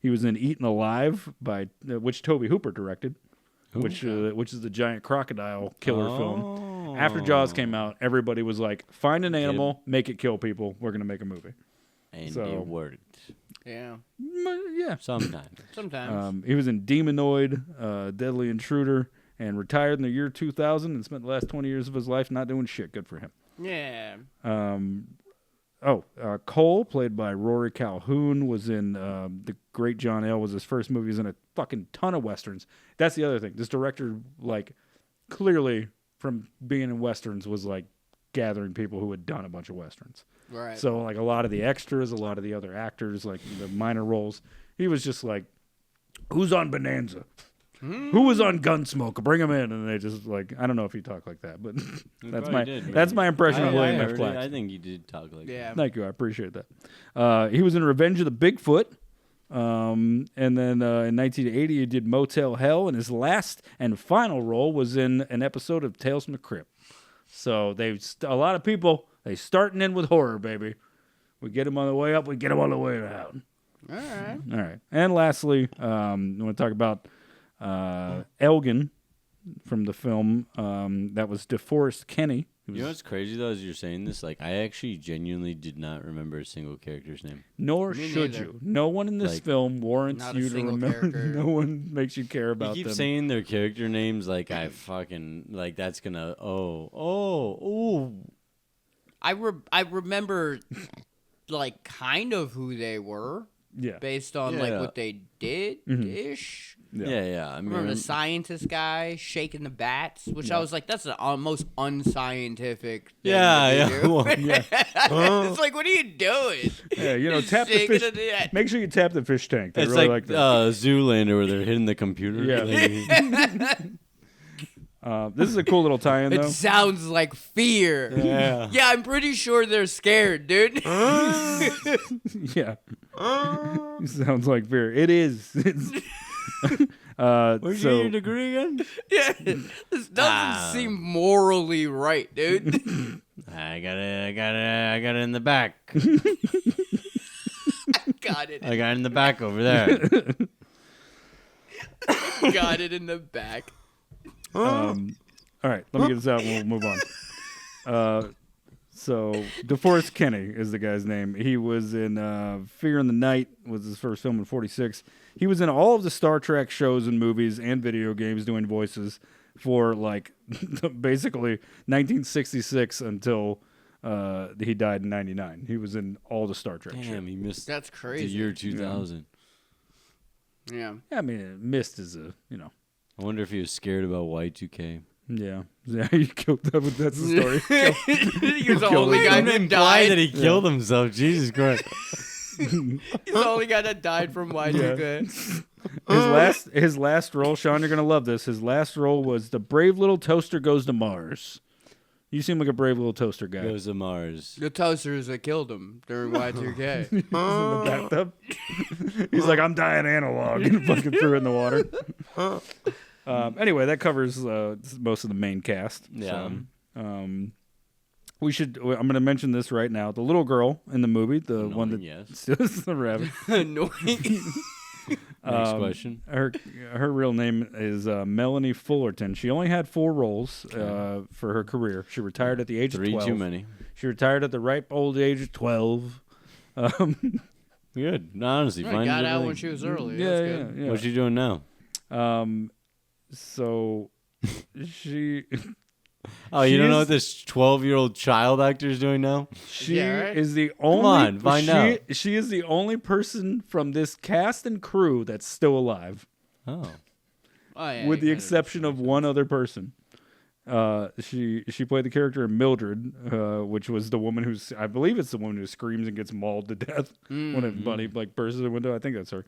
He was in Eaten Alive by which Tobe Hooper directed. Which is the giant crocodile killer film. After Jaws came out, everybody was like, "Find an animal, make it kill people. We're gonna make a movie." And So- it worked. yeah, Yeah. Sometimes. sometimes. He was in Demonoid, Deadly Intruder, and retired in the year 2000 and spent the last 20 years of his life not doing shit. Good for him. Yeah. Cole, played by Rory Calhoun, was in The Great John L. was his first movie. He was in a fucking ton of westerns. That's the other thing. This director, like, clearly from being in westerns was like gathering people who had done a bunch of westerns. Right. So like a lot of the extras, a lot of the other actors, like the minor roles, he was just like, "Who's on Bonanza? Who was on Gunsmoke? Bring him in." And they just like, I don't know if he talked like that, but that's my impression of William F. Flax. I think you did talk like yeah. Thank you, I appreciate that. He was in Revenge of the Bigfoot, and then in 1980 he did Motel Hell, and his last and final role was in an episode of Tales from the Crypt. So a lot of people they starting in with horror, baby. We get them on the way up, we get them on the way down. All right. All right, and lastly, I want to talk about Elgin from the film that was DeForest Kenny. You know what's crazy though, as you're saying this, like I actually genuinely did not remember a single character's name. Nor Me should neither. you. No one in this Like, film warrants not a you to single remember. character. No one makes you care about You keep them. saying their character names like I fucking like that's gonna oh. I remember, like, kind of who they were Yeah. based on like Yeah. what they did Mm-hmm. ish. Yeah. I mean, Remember the scientist guy shaking the bats, which I was like, that's the most unscientific thing to do. Well, It's like, what are you doing? Yeah, Just tap the shaking fish. it. Make sure you tap the fish tank. They it's really like that. Zoolander where they're hitting the computer. Yeah. This is a cool little tie-in, It though. sounds like fear. Yeah. Yeah, I'm pretty sure they're scared, dude. Yeah. Sounds like fear. It is. Where'd you so get your degree again? Yeah, this doesn't seem morally right, dude. I got it in the back. Got it. I got it in the back over there. Got it in the back. all right, let me get this out and we'll move on. So DeForest Kenny is the guy's name. He was in Fear in the Night, was his first film in 1946. He was in all of the Star Trek shows and movies and video games doing voices for like basically 1966 until he died in 1999. He was in all the Star Trek Damn, he missed That's the crazy. year 2000. Yeah. I mean, missed is a, I wonder if he was scared about Y2K. Yeah, he killed that. That's the story. He's the only guy that imply died. that he killed himself. Jesus Christ. He's the only guy that died from Y2K. His last role, Sean, you're gonna love this. His last role was the Brave Little Toaster Goes to Mars. You seem like a brave little toaster guy. Goes to Mars. The toasters that killed him during Y2K. He's in the bathtub. He's like, I'm dying analog, and fucking threw it in the water. Anyway, that covers most of the main cast. Yeah. So, we should. I'm going to mention this right now. The little girl in the movie, the one that yes. steals the rabbit. Annoying. Next question. Her real name is Melanie Fullerton. She only had 4 roles for her career. She retired at the age of 12. 3 too many. She retired at the ripe old age of 12. Good. No, honestly, I fine. got out when she was early. Yeah, That's yeah, good. yeah. What's she doing now? So she Oh, you She don't know is- what this 12-year-old child actor is doing now? Yeah, right? is the only on, find out. She is the only person from this cast and crew that's still alive, Oh. Oh, yeah, with the you gotta- exception of one other person. She played the character of Mildred, which was the woman who's, I believe it's the woman who screams and gets mauled to death when a bunny like bursts in the window. I think that's her.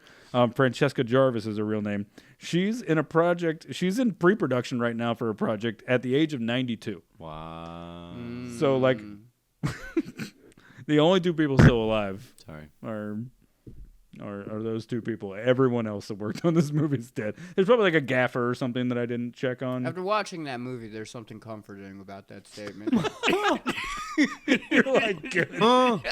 Francesca Jarvis is her real name. She's in a project. She's in pre-production right now for a project at the age of 92. Wow. So like, the only 2 people still alive Sorry. are those 2 people. Everyone else that worked on this movie is dead. There's probably like a gaffer or something that I didn't check on. After watching that movie, there's something comforting about that statement. You're like, good. Oh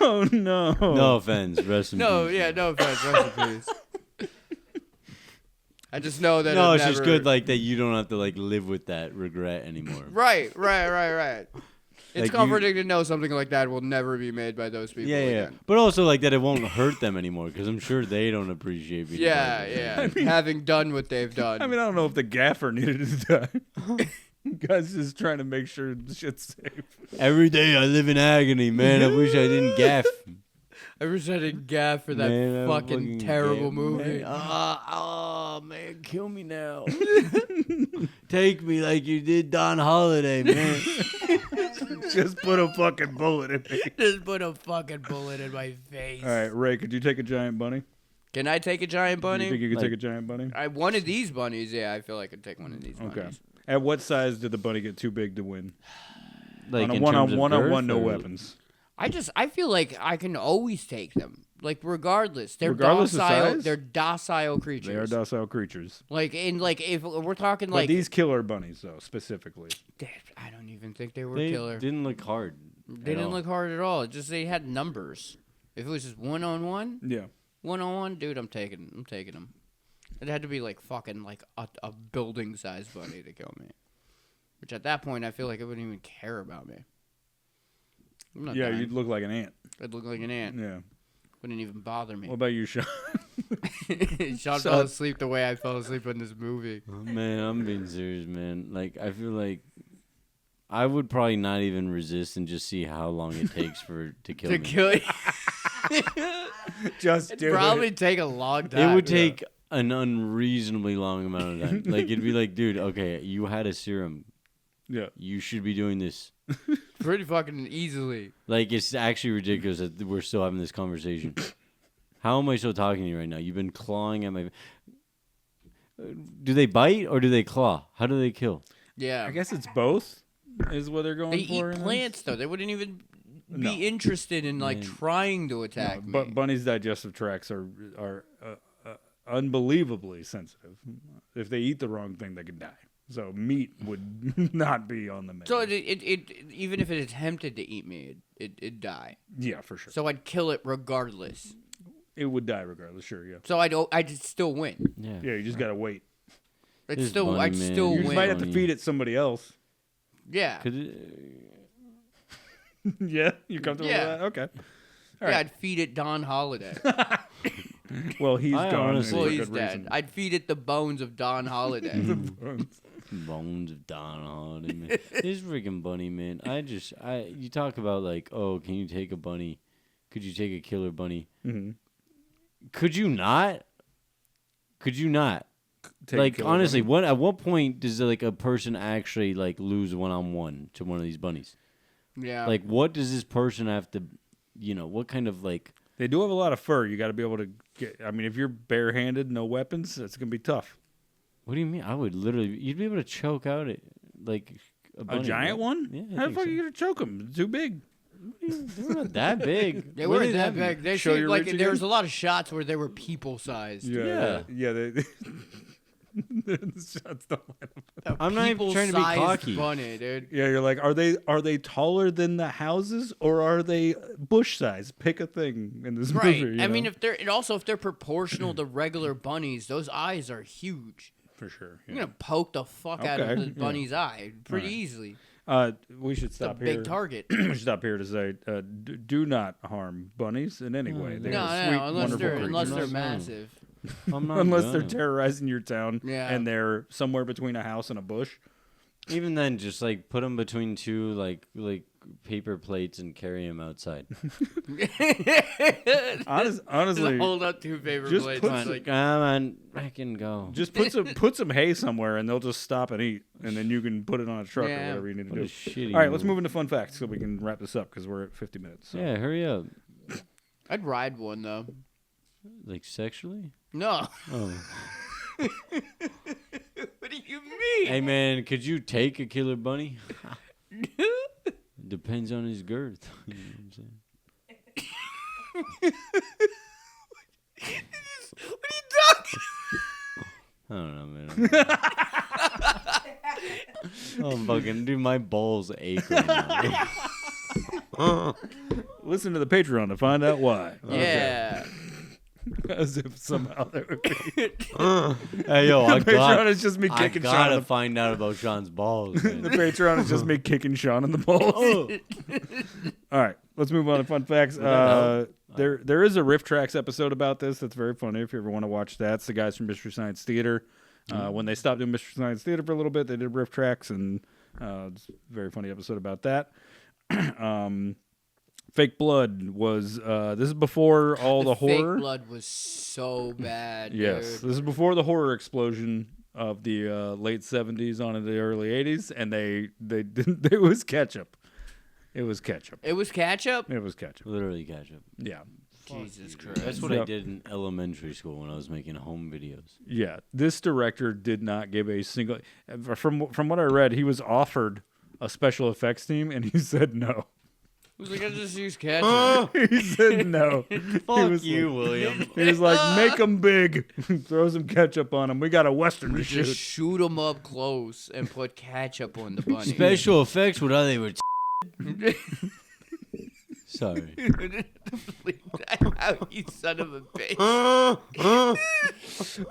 no, no. No offense. Rest in No, peace. yeah, no offense. Rest in peace. I just know that. No, it it's just never- good like that you don't have to like live with that regret anymore. Right. It's Like, comforting to know something like that will never be made by those people Yeah. again. But also like that it won't hurt them anymore because I'm sure they don't appreciate being Yeah. Having done what they've done. I mean, I don't know if the gaffer needed to die. Guy's just trying to make sure the shit's safe. Every day I live in agony, man. I wish I didn't gaff. I wish I didn't gaff for that Man, I'm fucking terrible gaff, movie. Man. Oh, man, kill me now. Take me like you did Don Holiday, man. Just put a fucking bullet in me. Just put a fucking bullet in my face. All right, Ray, could you take a giant bunny? Can I take a giant Do you bunny? think you could Like- take a giant bunny? One of these bunnies, yeah, I feel like I could take one of these bunnies. Okay. At what size did the bunny get too big to win? Like On a in one terms on of one on girth, one, no or- weapons. I feel like I can always take them. Like regardless. They're Regardless of docile. size? They're docile creatures. They are docile creatures. Like if we're talking But like these killer bunnies, though, specifically. I don't even think they were They killer. didn't look hard. They didn't look hard at all. It just they had numbers. If it was just one on one, Yeah. dude, I'm taking them. It had to be like fucking like a building sized bunny to kill me. Which at that point I feel like it wouldn't even care about me. I'm not Yeah, dying. you'd look like an ant. I'd look like an ant. Yeah. Wouldn't even bother me. What about you, Sean? Sean fell asleep the way I fell asleep in this movie. Oh, man, I'm being serious, man. Like, I feel like I would probably not even resist and just see how long it takes to kill To me. kill you. Just It'd do probably it. take a long time. It would take an unreasonably long amount of time. Like, it'd be like, dude, okay, you had a serum. Yeah. You should be doing this. pretty fucking easily. Like, it's actually ridiculous that we're still having this conversation. How am I still talking to you right now? You've been clawing at my... Do they bite or do they claw? How do they kill? Yeah. I guess it's both is what they're going They for. eat in plants, though. They wouldn't even be No. interested in, like, Man. trying to attack me. But bunnies' digestive tracts are unbelievably sensitive. If they eat the wrong thing, they could die. So meat would not be on the menu. So it even if it attempted to eat me, it'd die. Yeah, for sure. So I'd kill it regardless. It would die regardless. Sure, yeah. So I'd still win. Yeah. Yeah, you just gotta wait. I'd This still bunny, man. still You You're just win. might have to Bunny. feed it somebody else. Yeah. Could it, Yeah, you comfortable Yeah. with that? Okay. Yeah, right. I'd feed it Don Holiday. Well, he's I gone. honestly- well, for he's good dead. reason. I'd feed it the bones of Don Holiday. bones of Don Holiday, man. This freaking bunny, man. You talk about like, oh, can you take a bunny? Could you take a killer bunny? Mhm. Could you not? Could you not? Take a Like, killer honestly, bunny. at what point does like a person actually like lose one-on-one to one of these bunnies? Yeah. Like, what does this person have to, what kind of like? They do have a lot of fur. You got to be able to get. I mean, if you're barehanded, no weapons, it's gonna be tough. What do you mean? I would literally, you'd be able to choke out it like a A bunny, giant right? one? Yeah, I How the think fuck so. are you gonna choke them? It's too big. They're not that big. they What weren't do that big. They Show seemed your like reach there was again? a lot of shots where they were people sized. Yeah. Yeah. The shots don't line up. I'm not even trying to be cocky. Bunny, dude. Yeah, you're like, are they taller than the houses or are they bush size? Pick a thing in this Right. movie. you I mean, know? if they're proportional to regular bunnies, those eyes are huge. for sure. You're Yeah. gonna poke the fuck out of Okay, the yeah. bunny's eye pretty Alright. easily. We should It's a stop here. big target. We should stop here to say, do not harm bunnies in any way. They No, are no, sweet, no, unless wonderful they're creatures. unless they're No. massive. I'm not Unless they're gonna. terrorizing your town Yeah. and they're somewhere between a house and a bush. Even then, just like put them between two like paper plates and carry them outside. Honestly, Hold up two paper just plates. put and, some- like, Come on, I can go. just put some hay somewhere and they'll just stop and eat, and then you can put it on a truck or Yeah. whatever you need to What a do. shitty All right, let's move. move into fun facts so we can wrap this up because we're at 50 minutes. So. Yeah, hurry up. I'd ride one though. Like sexually? No. Oh. What do you mean? Hey man, could you take a killer bunny? Depends on his girth. You know what I'm saying? What are you talking? I don't know, man. I'm fucking, dude, my balls ache right now. Listen to the Patreon to find out why. Yeah. As if somehow there would be. Hey, yo, I Patreon is just me I kicking Sean. gotta In find out about Sean's balls, the man. Patreon is just me kicking Sean in the balls. All right, let's move on to fun facts. There is a Riff Tracks episode about this that's very funny. If you ever want to watch that, it's the guys from Mystery Science Theater. When they stopped doing Mystery Science Theater for a little bit, they did Riff Tracks, and it's a very funny episode about that. Fake Blood was this is before all the horror. Fake blood was so bad. Yes, Dude. this is before the horror explosion of the late 70s on into the early 80s, and they didn't. It was ketchup. It was ketchup. It was ketchup. It was ketchup. Literally ketchup. Yeah, Jesus Christ. That's what I Yep. did in elementary school when I was making home videos. yeah. This director did not give a single. From what I read, he was offered a special effects team, and he said no. He was like, I just use ketchup. He said no. Fuck was you, William. He was like, make them big, throw some ketchup on them. We got a western to We shoot. just shoot them up close and put ketchup on the bunny. Special effects with how they were. Sorry. Bleep that out, you son of a bitch.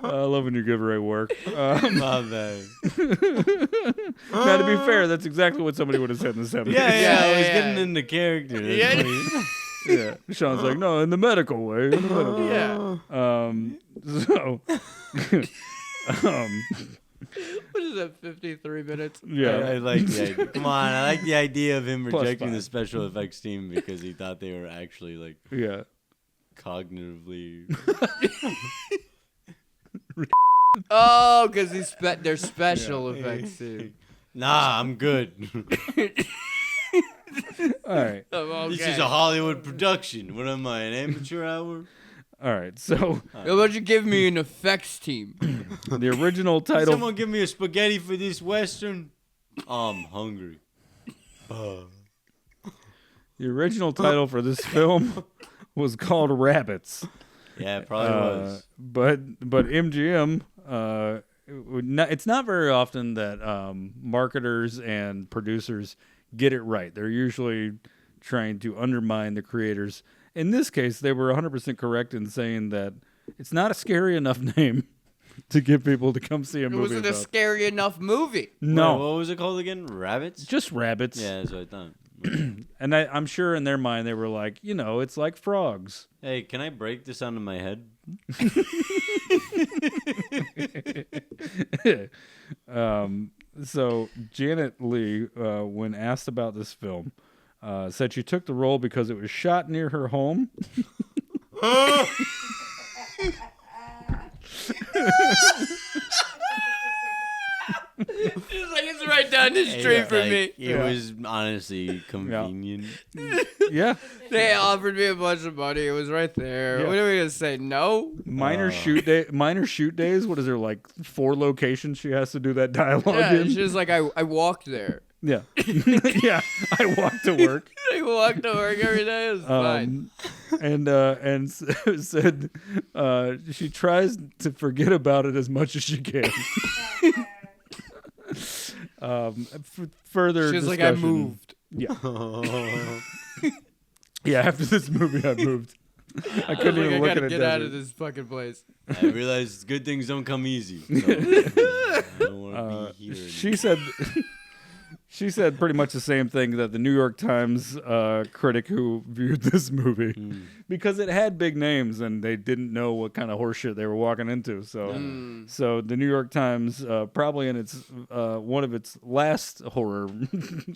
I love when you give Ray work. My bad. Now, to be fair, that's exactly what somebody would have said in the 70s. Yeah, I was yeah. getting into character. That's Yeah. what he- Yeah. Sean's like, no, in the medical way. In the medical way. Yeah. So, What is that, 53 minutes? yeah. I like the idea. Come on, I like the idea of him Plus rejecting the five. special effects team because he thought they were actually like. Yeah. cognitively. Oh, because there's special effects too. Nah, I'm good. All right. Okay. This is a Hollywood production. What am I, an amateur hour? All right. So How about you give me an effects team? the original Can title. someone give me a spaghetti for this Western? I'm hungry. The original title for this film was called Rabbits. Yeah, it probably was. But MGM, it's not very often that marketers and producers get it right. They're usually trying to undermine the creators. In this case, they were 100% correct in saying that it's not a scary enough name to get people to come see a It movie wasn't a about. scary enough movie. No, Wait, what was it called again? Rabbits? just rabbits. Yeah, that's what I thought. And I'm sure in their mind they were like, it's like frogs. Hey, can I break this onto my head? So Janet Leigh, when asked about this film, said she took the role because it was shot near her home. It's like it's right down the street from me. It was honestly convenient. Yeah, They offered me a bunch of money. It was right there. Yeah. What are we gonna say? No. minor shoot days. What is there, like 4 locations she has to do that dialogue Yeah, in? she was like, I walked there. Yeah, yeah. I walked to work. I walked to work every day. It was fine. And said she tries to forget about it as much as she can. Further, She was like, I discussion- moved. Yeah, yeah. After this movie, I moved. I couldn't I even look gotta at a get out of desert. this fucking place. I realized good things don't come easy. So I don't want to be here. She said. She said pretty much the same thing that the New York Times critic who viewed this movie, because it had big names and they didn't know what kind of horseshit they were walking into. So, so the New York Times, probably in its one of its last horror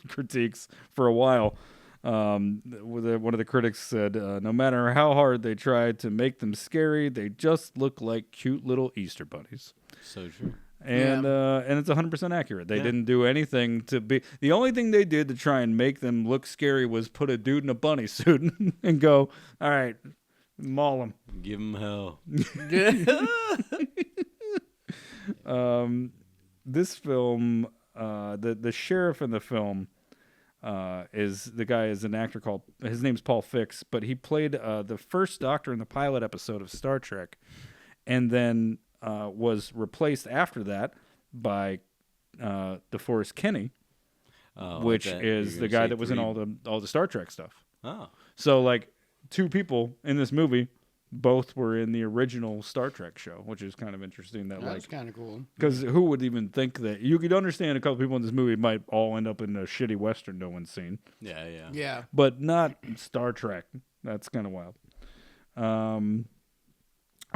critiques for a while, one of the critics said, "No matter how hard they tried to make them scary, they just look like cute little Easter bunnies." So true. And it's 100% accurate. They didn't do anything to be. The only thing they did to try and make them look scary was put a dude in a bunny suit and go, "All right, maul him." Give him hell. This film, the sheriff in the film, is an actor called, his name's Paul Fix, but he played the first Doctor in the pilot episode of Star Trek, and then was replaced after that by DeForest Kenny, which is the guy that was in all the Star Trek stuff. Oh. So like 2 people in this movie both were in the original Star Trek show, which is kind of interesting. That That's like, kind of cool. because who would even think that you could understand a couple people in this movie might all end up in a shitty Western no one's seen, Yeah, yeah. Yeah. but not Star Trek. That's kind of wild.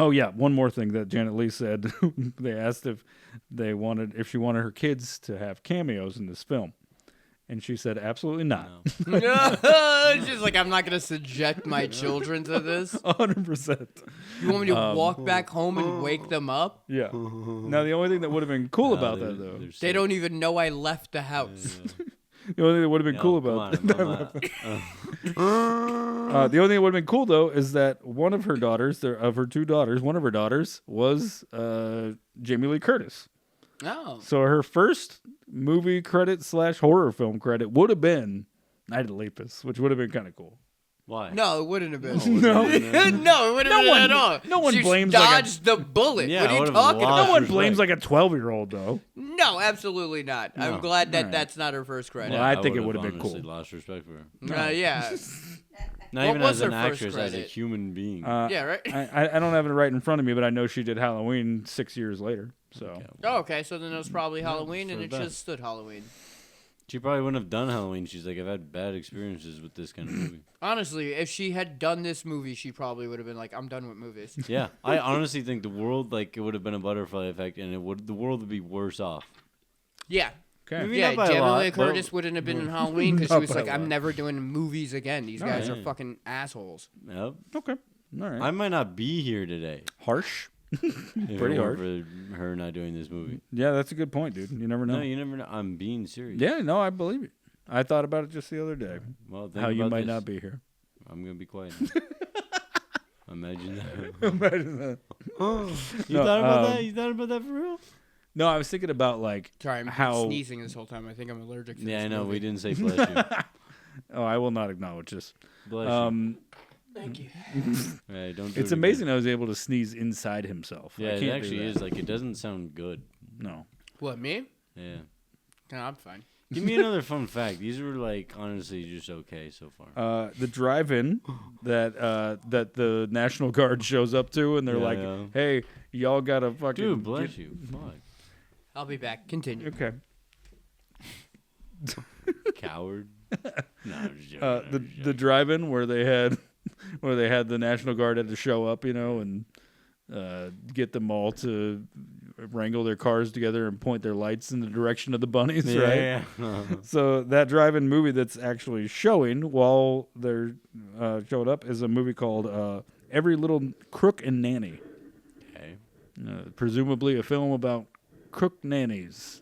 Oh yeah, one more thing that Janet Leigh said. They asked if she wanted her kids to have cameos in this film, and she said absolutely not. She's like, I'm not gonna subject my children to this. 100%. You want me to walk back home and wake them up? Yeah. Now the only thing that would have been cool about that though, They don't even know I left the house. the only thing that would have been cool about the only thing that would have been cool though is that one of her daughters, one of her daughters was Jamie Lee Curtis. Oh. So her first movie credit / horror film credit would have been Night of Lepus, which would have been kind of cool. Why? No, it wouldn't have been. No. No, it wouldn't have been at all. no one She blames, like, dodged the bullet. Yeah, what I are you would've talking lost about? No one respect. blames like a 12-year-old though. No, absolutely not. I'm No. glad that Alright. that's not her first credit. Well, I think it would've would have been honestly cool. Lost respect for her. Yeah. Not What even was as an her first actress, as a credit? human being. Yeah, right? I don't have it right in front of me, but I know she did Halloween 6 years later. So Okay. Oh, okay, so then it was probably Halloween, and for it the just stood Halloween. She probably wouldn't have done Halloween. She's like, I've had bad experiences with this kind of movie. Honestly, if she had done this movie, she probably would have been like, I'm done with movies. Yeah, I honestly think the world, like, it would have been a butterfly effect, and the world would be worse off. Yeah. okay. Maybe Yeah, not by a Jamie lot, Lee but- Curtis wouldn't have been in Halloween because she Not was by like, a I'm lot. never doing movies again. These guys are yeah. fucking assholes. Yep. Okay. All right. I might not be here today. Harsh. If it Pretty weren't harsh. for her not doing this movie. Yeah, that's a good point, dude. You never know. No, you never know. I'm being serious. Yeah, no, I believe it. I thought about it just the other day. Well, think How you about might this. not be here. I'm gonna be quiet. Imagine that. Imagine that. You No, thought about that? You thought about that for real? No, I was thinking about like Sorry, I'm how. sneezing this whole time. I think I'm allergic to Yeah, this I know. movie. We didn't say bless you. Oh, I will not acknowledge this. Bless Thank you. you. Hey, don't do It's it again. amazing I was able to sneeze inside himself. Yeah, I it can't actually do is. that. Like, it doesn't sound good. No. What, me? Yeah. No, I'm fine. Give me another fun fact. These were like honestly just okay so far. The drive-in that the National Guard shows up to, and they're Yeah, like, yeah. "Hey, y'all gotta fucking Dude, bless you. Fuck. I'll be back. Continue. Okay. Coward. No, I'm just joking. I'm The just the joking. drive-in where they had the National Guard had to show up, and get them all to wrangle their cars together and point their lights in the direction of the bunnies, right? Yeah. So that drive-in movie that's actually showing while they're showing up is a movie called Every Little Crook and Nanny. Okay. Presumably a film about crook nannies,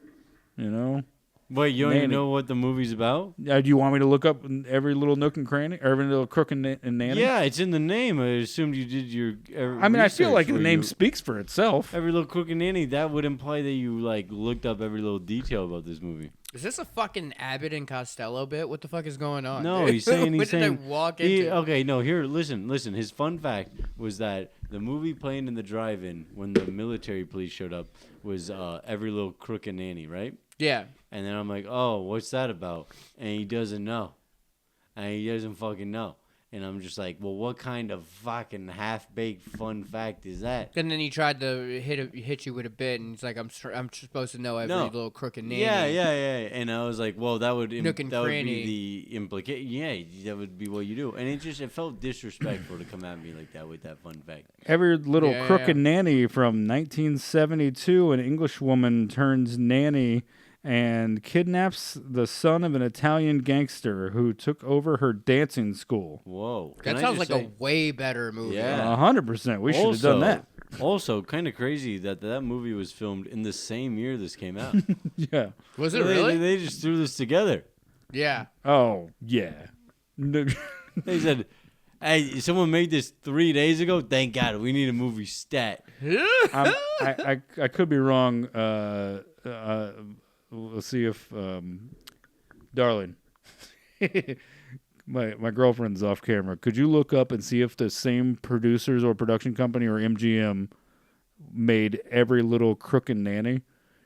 you know? Wait, you don't even Nanny. know what the movie's about? Do you want me to look up every little nook and cranny, or every little crook and nanny? Yeah, it's in the name. I assumed you did your. I mean, I feel research like the where name you- speaks for itself. Every Little Crook and Nanny. That would imply that you like looked up every little detail about this movie. Is this a fucking Abbott and Costello bit? What the fuck is going on? No, dude? he's saying. What did I walk into? Okay, no. Here, listen. His fun fact was that the movie playing in the drive-in when the military police showed up was Every Little Crook and Nanny, right? Yeah. And then I'm like, oh, what's that about? And he doesn't know. And he doesn't fucking know. And I'm just like, well, what kind of fucking half-baked fun fact is that? And then he tried to hit you with a bit, and he's like, I'm supposed to know every No. little crook and nanny. Yeah. And I was like, well, that would Nook and that would cranny. be the implication. Yeah, that would be what you do. And it felt disrespectful to come at me like that with that fun fact. Every Little Yeah, Crook yeah. and Nanny from 1972, an English woman turns nanny and kidnaps the son of an Italian gangster who took over her dancing school. Whoa. That Can I sounds just like say- a way better movie. Yeah. 100%. We should have done that. Also, kind of crazy that movie was filmed in the same year this came out. Yeah. Was So it really? They just threw this together. Yeah. Oh, yeah. No- They said, "Hey, someone made this 3 days ago. Thank God, we need a movie stat." I could be wrong. We'll see if, darling, my girlfriend's off camera. Could you look up and see if the same producers or production company or MGM made Every Little Crook and Nanny?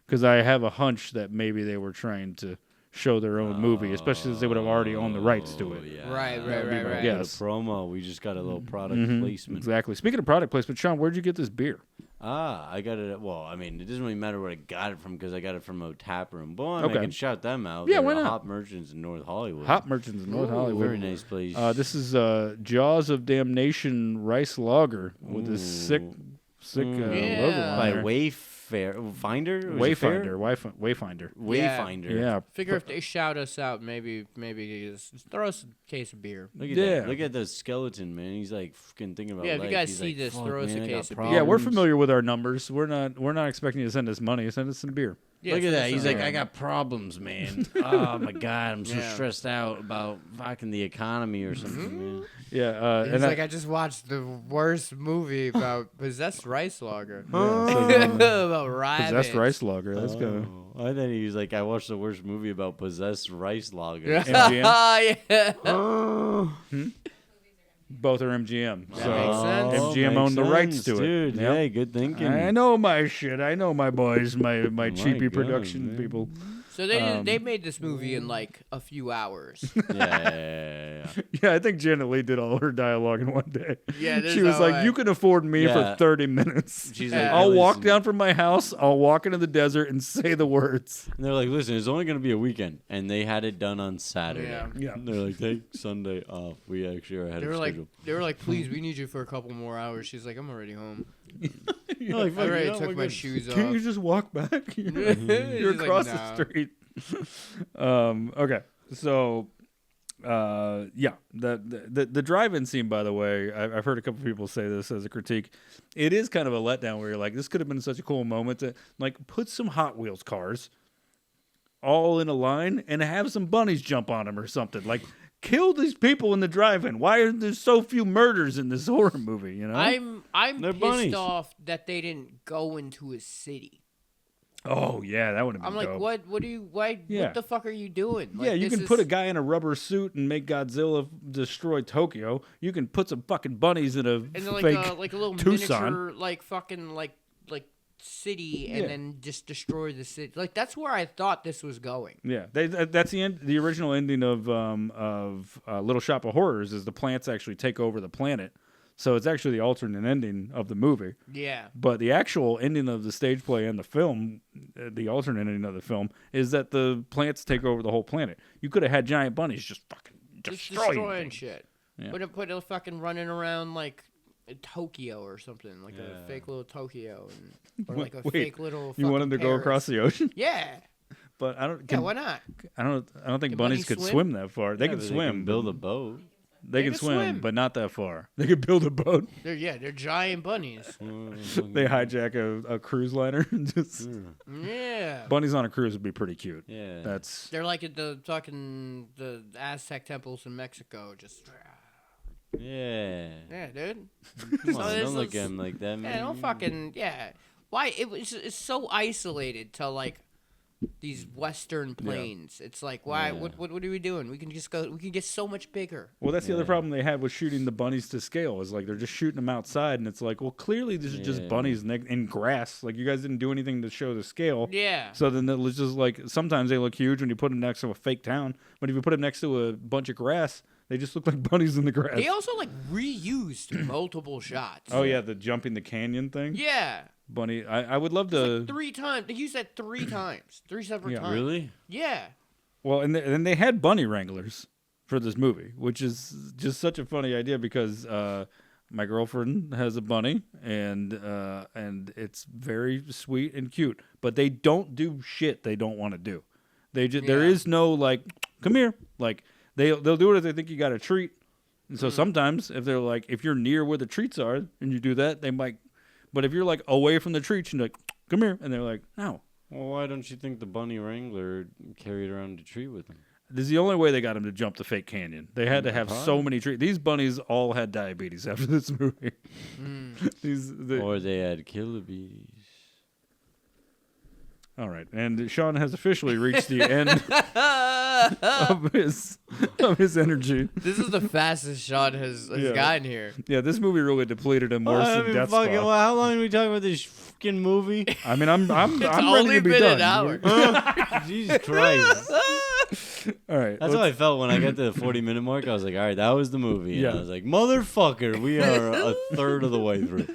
Because I have a hunch that maybe they were trying to show their own movie, especially since they would have already owned the rights to it. Yeah. Right, That'd be my right. guess. The promo. We just got a little product Mhm, placement. Exactly. Speaking of product placement, Sean, where'd you get this beer? I got it. Well, I mean, it doesn't really matter where I got it from because I got it from a tap room. Boy, I Okay. can shout them out. Yeah, They're why not? Hop Merchants in North Hollywood. Hop Merchants in North Hollywood. Very nice place. This is Jaws of Damnation Rice Lager with this sick Yeah. logo on By there. Finder? Was it Fair? Wayfinder. Wayfinder. Yeah. Figure if they shout us out, maybe just throw us a case of beer. Look at Yeah. that. Look at the skeleton, man. He's like fucking thinking about Yeah, if you life. guys He's see like, this, "Fuck, throw us a man, I got case of beer." Yeah, we're problems." familiar with our numbers. We're not expecting you to send us money. Send us some beer. Yeah, Look at so that. that's He's all like, right. I got problems, man. Oh my god, I'm so Yeah. stressed out about fucking the economy or something, man. Yeah. He's and like, I just watched the worst movie about possessed rice lager. so, About rabbits. possessed rice lager. That's good. Oh, I thought he was like, I watched the worst movie about possessed rice lager. MGM. Yeah. Both are MGM. That So makes sense. MGM owned the rights to it. Dude, Yep. yeah, good thinking. I know my shit. I know my boys, my My cheapy God, production man. people. So they made this movie in like a few hours. yeah. Yeah, I think Janet Leigh did all her dialogue in one day. Yeah, there's she was no like, way. "You can afford me Yeah. for 30 minutes. She's like, I'll "Hey, walk listen." down from my house. I'll walk into the desert and say the words." And they're like, listen, it's only going to be a weekend. And they had it done on Saturday. Yeah. Yeah. And they're like, take Sunday off. We actually are ahead They of were like, schedule. please, we need you for a couple more hours. She's like, I'm already home. They're like, I "Fuck, already you know, took we're my good." shoes off. Can't you just walk back? You're She's like, across "No." the street. Okay, so Yeah, the drive-in scene, by the way, I've heard a couple people say this as a critique. It is kind of a letdown where you're like, this could have been such a cool moment to like put some Hot Wheels cars all in a line and have some bunnies jump on them or something. Like, kill these people in the drive-in. Why are there so few murders in this horror movie? You know, I'm They're pissed bunnies. off that they didn't go into a city. Oh yeah, that would have been I'm like, dope. what the fuck are you doing? Like, Yeah, you this can put a guy in a rubber suit and make Godzilla destroy Tokyo. You can put some fucking bunnies in a and fake like a little Tucson. miniature like fucking like city and Yeah. then just destroy the city. Like that's where I thought this was going. Yeah, that's the end. The original ending of Little Shop of Horrors is the plants actually take over the planet. So it's actually the alternate ending of the movie. Yeah. But the actual ending of the stage play and the film, the alternate ending of the film, is that the plants take over the whole planet. You could have had giant bunnies just fucking Just destroying destroying things. shit. Yeah. Put a fucking running around like Tokyo or something, like a fake little Tokyo, or like a Wait, fake little. You want them to fucking go Paris. across the ocean? Yeah. But I don't. Yeah. Why not? I don't think Can bunnies bunnies could swim? swim that far. They Yeah, can but swim. They can build a boat. They can can swim, swim. but not that far. They could build a boat. They're giant bunnies. They hijack a cruise liner. And just Yeah. bunnies on a cruise would be pretty cute. Yeah. That's They're like at the Aztec temples in Mexico. Just Yeah. yeah, dude. Come So on, there's don't look those- at him like that, man. Yeah, don't fucking yeah. Why it's so isolated to like these Western plains. It's like why? Yeah. What are we doing? We can just go. We can get so much bigger. well. That's the other Yeah. problem they had with shooting the bunnies to scale. Is like they're just shooting them outside, and it's like, well, clearly these are just Yeah. bunnies in grass. Like you guys didn't do anything to show the scale. Yeah. So then it was just like sometimes they look huge when you put them next to a fake town, but if you put them next to a bunch of grass, they just look like bunnies in the grass. They also like reused multiple shots. Oh yeah, the jumping the canyon thing. Yeah. Bunny. I would love to. 3 times. They used that 3 times. 3 separate Yeah. times. Really? Yeah. Well, and they had bunny wranglers for this movie, which is just such a funny idea because my girlfriend has a bunny, and it's very sweet and cute. But they don't do shit they don't want to do. They just there Yeah. is no like, come here. Like they'll do it if they think you got a treat. And so sometimes if you're near where the treats are and you do that, they might. But if you're like away from the treats, you're like, come here, and they're like, no. Well, why don't you think the bunny wrangler carried around a tree with him? This is the only way they got him to jump the fake canyon. They had to have so many trees. These bunnies all had diabetes after this movie. Or they had kilobees. All right, and Sean has officially reached the end of his energy. This is the fastest Sean has Yeah. gotten here. Yeah, this movie really depleted him worse than Death Spa. Well, how long did we talk about this fucking movie? I mean, I'm It's ready only to be been done. an hour. Jesus Christ. All right, That's how I felt when I got to the 40-minute mark. I was like, all right, that was the movie. And Yeah. I was like, motherfucker, we are a third of the way through.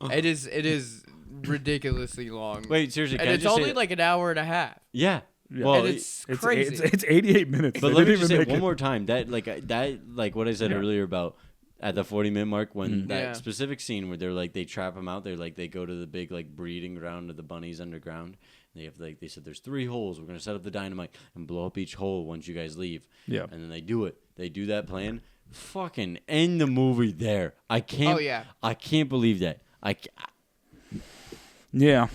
It is ridiculously long. Wait, seriously, and can I it's just only say, like an hour and a half. yeah. Yeah. Well, And it's crazy. It's 88 minutes. but They let me didn't just even say make one it. more time that what I said Yeah. earlier about at the 40-minute mark when that Yeah. specific scene where they're like they trap them out, they go to the big like breeding ground of the bunnies underground. They have they said there's 3 holes. We're gonna set up the dynamite and blow up each hole once you guys leave. Yeah. And then they do it. They do that plan. Fucking end the movie there. I can't. Oh, yeah. I can't believe that. Yeah.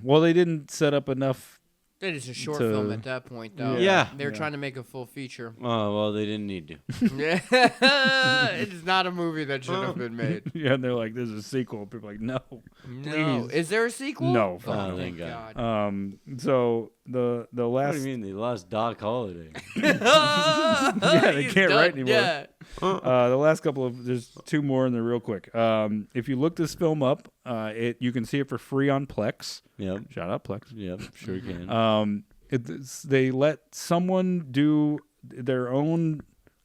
Well, they didn't set up enough. It is a short To- film at that point, though. Yeah. They're trying to make a full feature. Oh well, they didn't need to. Yeah. It is not a movie that should have been made. Yeah, and they're like, "There's a sequel." People are like, "No, No. please." Is there a sequel? No, fuck Oh, no. thank God. So the What last do you mean they lost Doc Holliday? yeah, they He's can't done. write anymore. Yeah. The last couple of there's 2 more and they're real quick. If you look this film up, you can see it for free on Plex. Yep. Shout out Plex. Yep. Sure can. They let someone do their own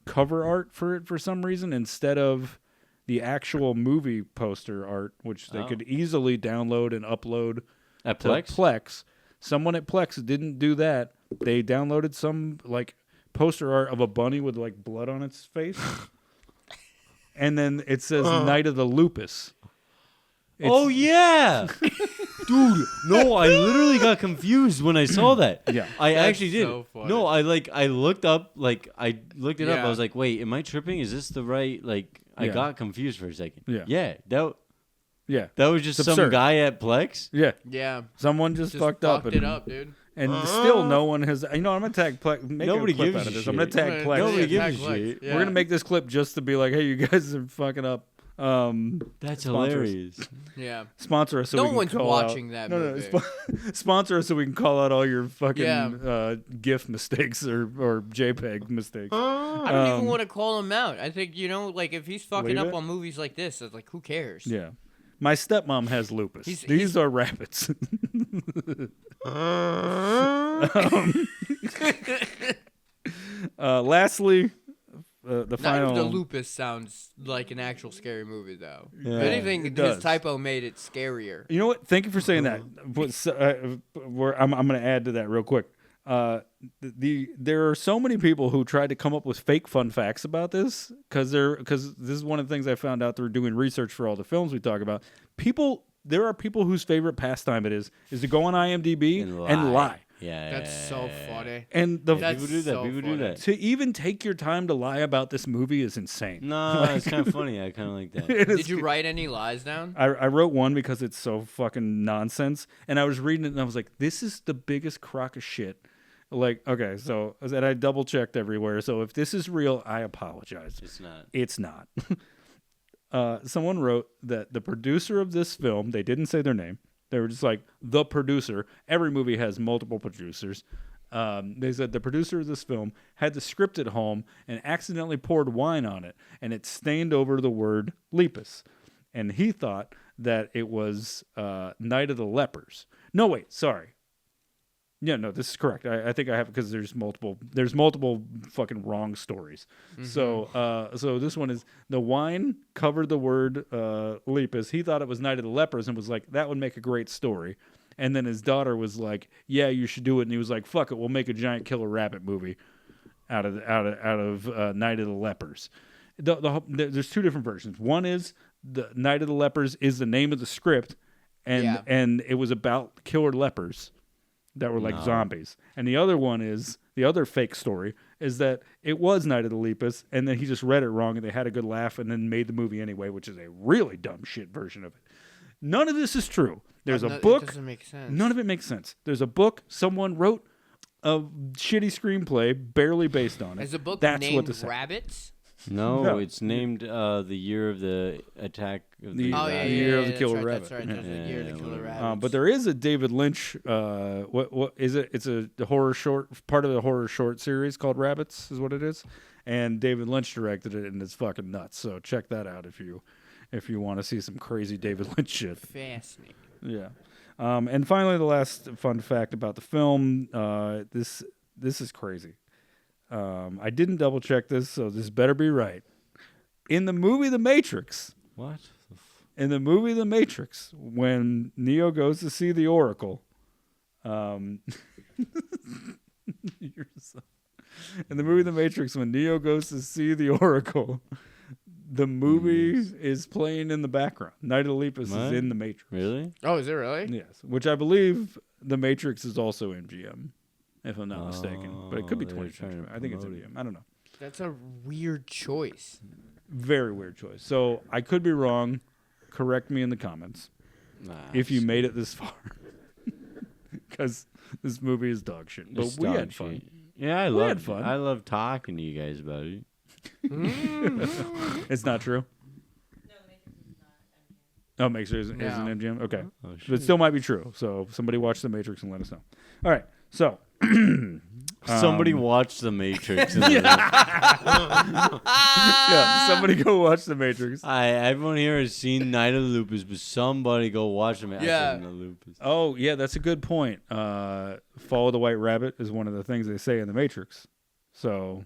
cover art for it for some reason instead of the actual movie poster art, which they could easily download and upload At to Plex? Plex. Someone at Plex didn't do that. They downloaded some like poster art of a bunny with like blood on its face, and then it says "Night of the Lupus." Oh yeah. Dude, no, I literally got confused when I saw that. Yeah. I That's actually did. so funny. No, I looked up, I looked it up. Yeah. I was like, wait, am I tripping? Is this the right, I Yeah. got confused for a second. Yeah. Yeah, Yeah. that was just It's some absurd. guy at Plex. Yeah. Yeah. Someone just fucked up. Fucked it up, dude. And still no one has. You know, I'm going to tag Plex. Make Nobody a clip gives out of a this. I'm going to shit. tag Plex. Nobody Yeah, gives a tag shit. Plex. Yeah. We're going to make this clip just to be like, hey, you guys are fucking up. That's Sponsor us. hilarious. Yeah. Sponsor us so No we can one's call watching out, that No, movie. sponsor us so we can call out all your fucking Yeah. GIF mistakes or JPEG mistakes. I don't even want to call him out. I think, if he's fucking Leave up it? on movies like this, it's like, who cares? Yeah. My stepmom has lupus. These are rabbits. Lastly, the Night final. of the Lupus sounds like an actual scary movie, though. Yeah, If anything, it his does. typo made it scarier. You know what? Thank you for saying that. I'm going to add to that real quick. There are so many people who tried to come up with fake fun facts about this because this is one of the things I found out through doing research for all the films we talk about. There are people whose favorite pastime it is to go on IMDb and lie. Yeah, That's so funny. And That's people do that. so People do funny. that. to even take your time to lie about this movie is insane. No, it's kind of funny. I kind of like that. Did you write any lies down? I wrote one because it's so fucking nonsense, and I was reading it and I was like, this is the biggest crock of shit. Like, okay, so and I double checked everywhere. So if this is real, I apologize. It's not. It's not. Someone wrote that the producer of this film, they didn't say their name. They were just like, the producer. Every movie has multiple producers. They said the producer of this film had the script at home and accidentally poured wine on it, and it stained over the word Lepus. And he thought that it was Night of the Lepers. No, wait, sorry. Yeah, no, this is correct. I think I have because there's multiple fucking wrong stories. So this one is the wine covered the word Lepus. He thought it was Night of the Lepers and was like, that would make a great story. And then his daughter was like, yeah, you should do it. And he was like, fuck it, we'll make a giant killer rabbit movie out of Night of the Lepers. There's two different versions. One is the Night of the Lepers is the name of the script, and it was about killer lepers that were like zombies. And the other one is, the other fake story, is that it was Night of the Lepus, and then he just read it wrong, and they had a good laugh, and then made the movie anyway, which is a really dumb shit version of it. None of this is true. There's a book. It doesn't make sense. None of it makes sense. There's a book. Someone wrote a shitty screenplay barely based on it. Is the book That's named what this is. Rabbits? No, it's named the year of the attack of the. Oh, yeah, The yeah, Year of the that's Killer right, Rabbit. That's right. Yeah. There's a Year of the Killer whatever. Rabbit. But there is a David Lynch. What is it? It's a horror short, part of the horror short series called Rabbits, is what it is. And David Lynch directed it, and it's fucking nuts. So check that out if you want to see some crazy David Lynch shit. Fascinating. Yeah. And finally, the last fun fact about the film. This is crazy. I didn't double check this, so this better be right. In the movie The Matrix. What? In the movie The Matrix, when Neo goes to see the Oracle, in the movie The Matrix, when Neo goes to see the Oracle, the movie is playing in the background. Night of the Lepus What? is in The Matrix. Really? Oh, is it really? Yes, which I believe The Matrix is also MGM, if I'm not mistaken. But it could be they were 20 trying to I think it's promote it. MGM. I don't know. That's a weird choice. Very weird choice. So I could be wrong. Correct me in the comments Nah, if you made it this far. Because this movie is dog shit. But it's we dog had fun. shit. Yeah, We had fun. I love talking to you guys about it. It's not true? Oh, Matrix isn't No. MGM? Okay. Oh, But it shit. still might be true. So somebody watch The Matrix and let us know. All right. So. Somebody watch The Matrix. Yeah, somebody go watch The Matrix. Everyone here has seen Night of the Lupus, but somebody go watch them. Yeah. The Lupus. Oh, yeah, that's a good point. Follow the White Rabbit is one of the things they say in The Matrix. So,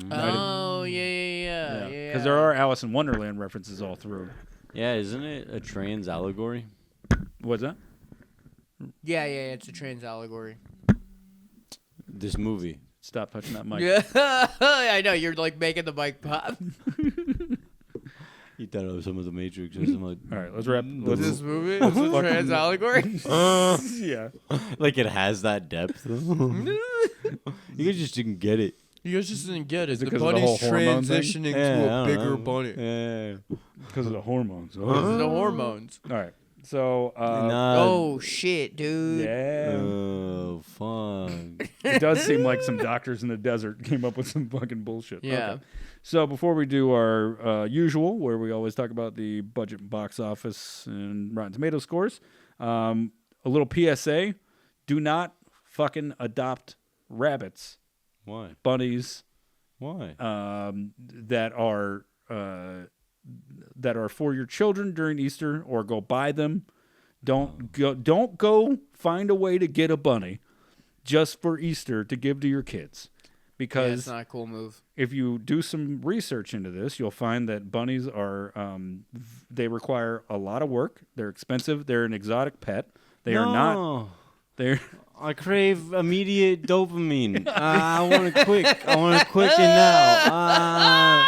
Oh, yeah. because there are Alice in Wonderland references all through. Yeah, isn't it a trans allegory? What's that? Yeah, it's a trans allegory. This movie. Stop touching that mic. Yeah, I know. You're like making the mic pop. You thought it was some of the Matrix or something. All right, let's wrap. Let's This movie, it's a trans allegory. yeah. Like it has that depth. You guys just didn't get it. You guys just didn't get it. Is it The 'cause of the bunny's whole hormone thing? transitioning Yeah, to I a don't bigger know. bunny. Yeah. Because of the hormones. This is the hormones. All right. So, Oh shit, dude. yeah. Oh, fuck. It does seem like some doctors in the desert came up with some fucking bullshit. Yeah. Okay. So before we do our usual, where we always talk about the budget and box office and Rotten Tomato scores, a little PSA: do not fucking adopt rabbits, Why? bunnies, Why? that are for your children during Easter, or go buy them. Don't go find a way to get a bunny just for Easter to give to your kids. Yeah, Because it's not a cool move. if you do some research into this, you'll find that bunnies are they require a lot of work. They're expensive. They're an exotic pet. They are not. They're I crave immediate dopamine. I want it quick. I want it quick and now.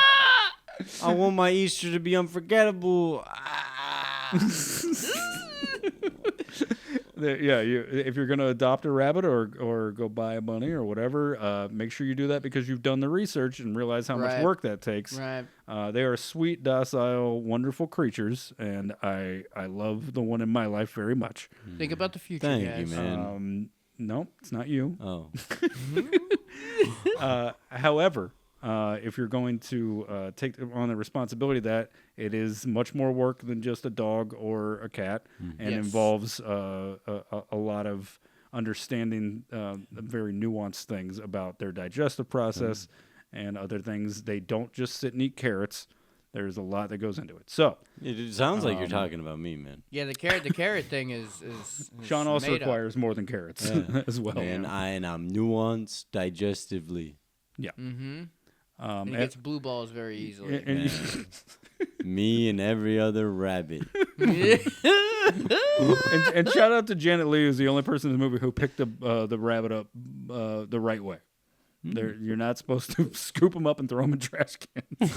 I want my Easter to be unforgettable. if you're gonna adopt a rabbit or go buy a bunny or whatever, make sure you do that because you've done the research and realize how much Right. work that takes. Right. They are sweet, docile, wonderful creatures, and I love the one in my life very much. Think about the future, Thank guys. you, man. No, it's not you. Oh. However, if you're going to take on the responsibility of that, it is much more work than just a dog or a cat, and Yes. involves a lot of understanding very nuanced things about their digestive process and other things. They don't just sit and eat carrots. There's a lot that goes into it. So It sounds like you're talking about me, man. Yeah, the carrot thing is Sean also made up. requires more than carrots as well. And I'm nuanced digestively. And Um, he gets blue balls very easily. and- Me and every other rabbit. and shout out to Janet Leigh, who's the only person in the movie who picked the rabbit up the right way. You're not supposed to scoop them up and throw them in trash cans.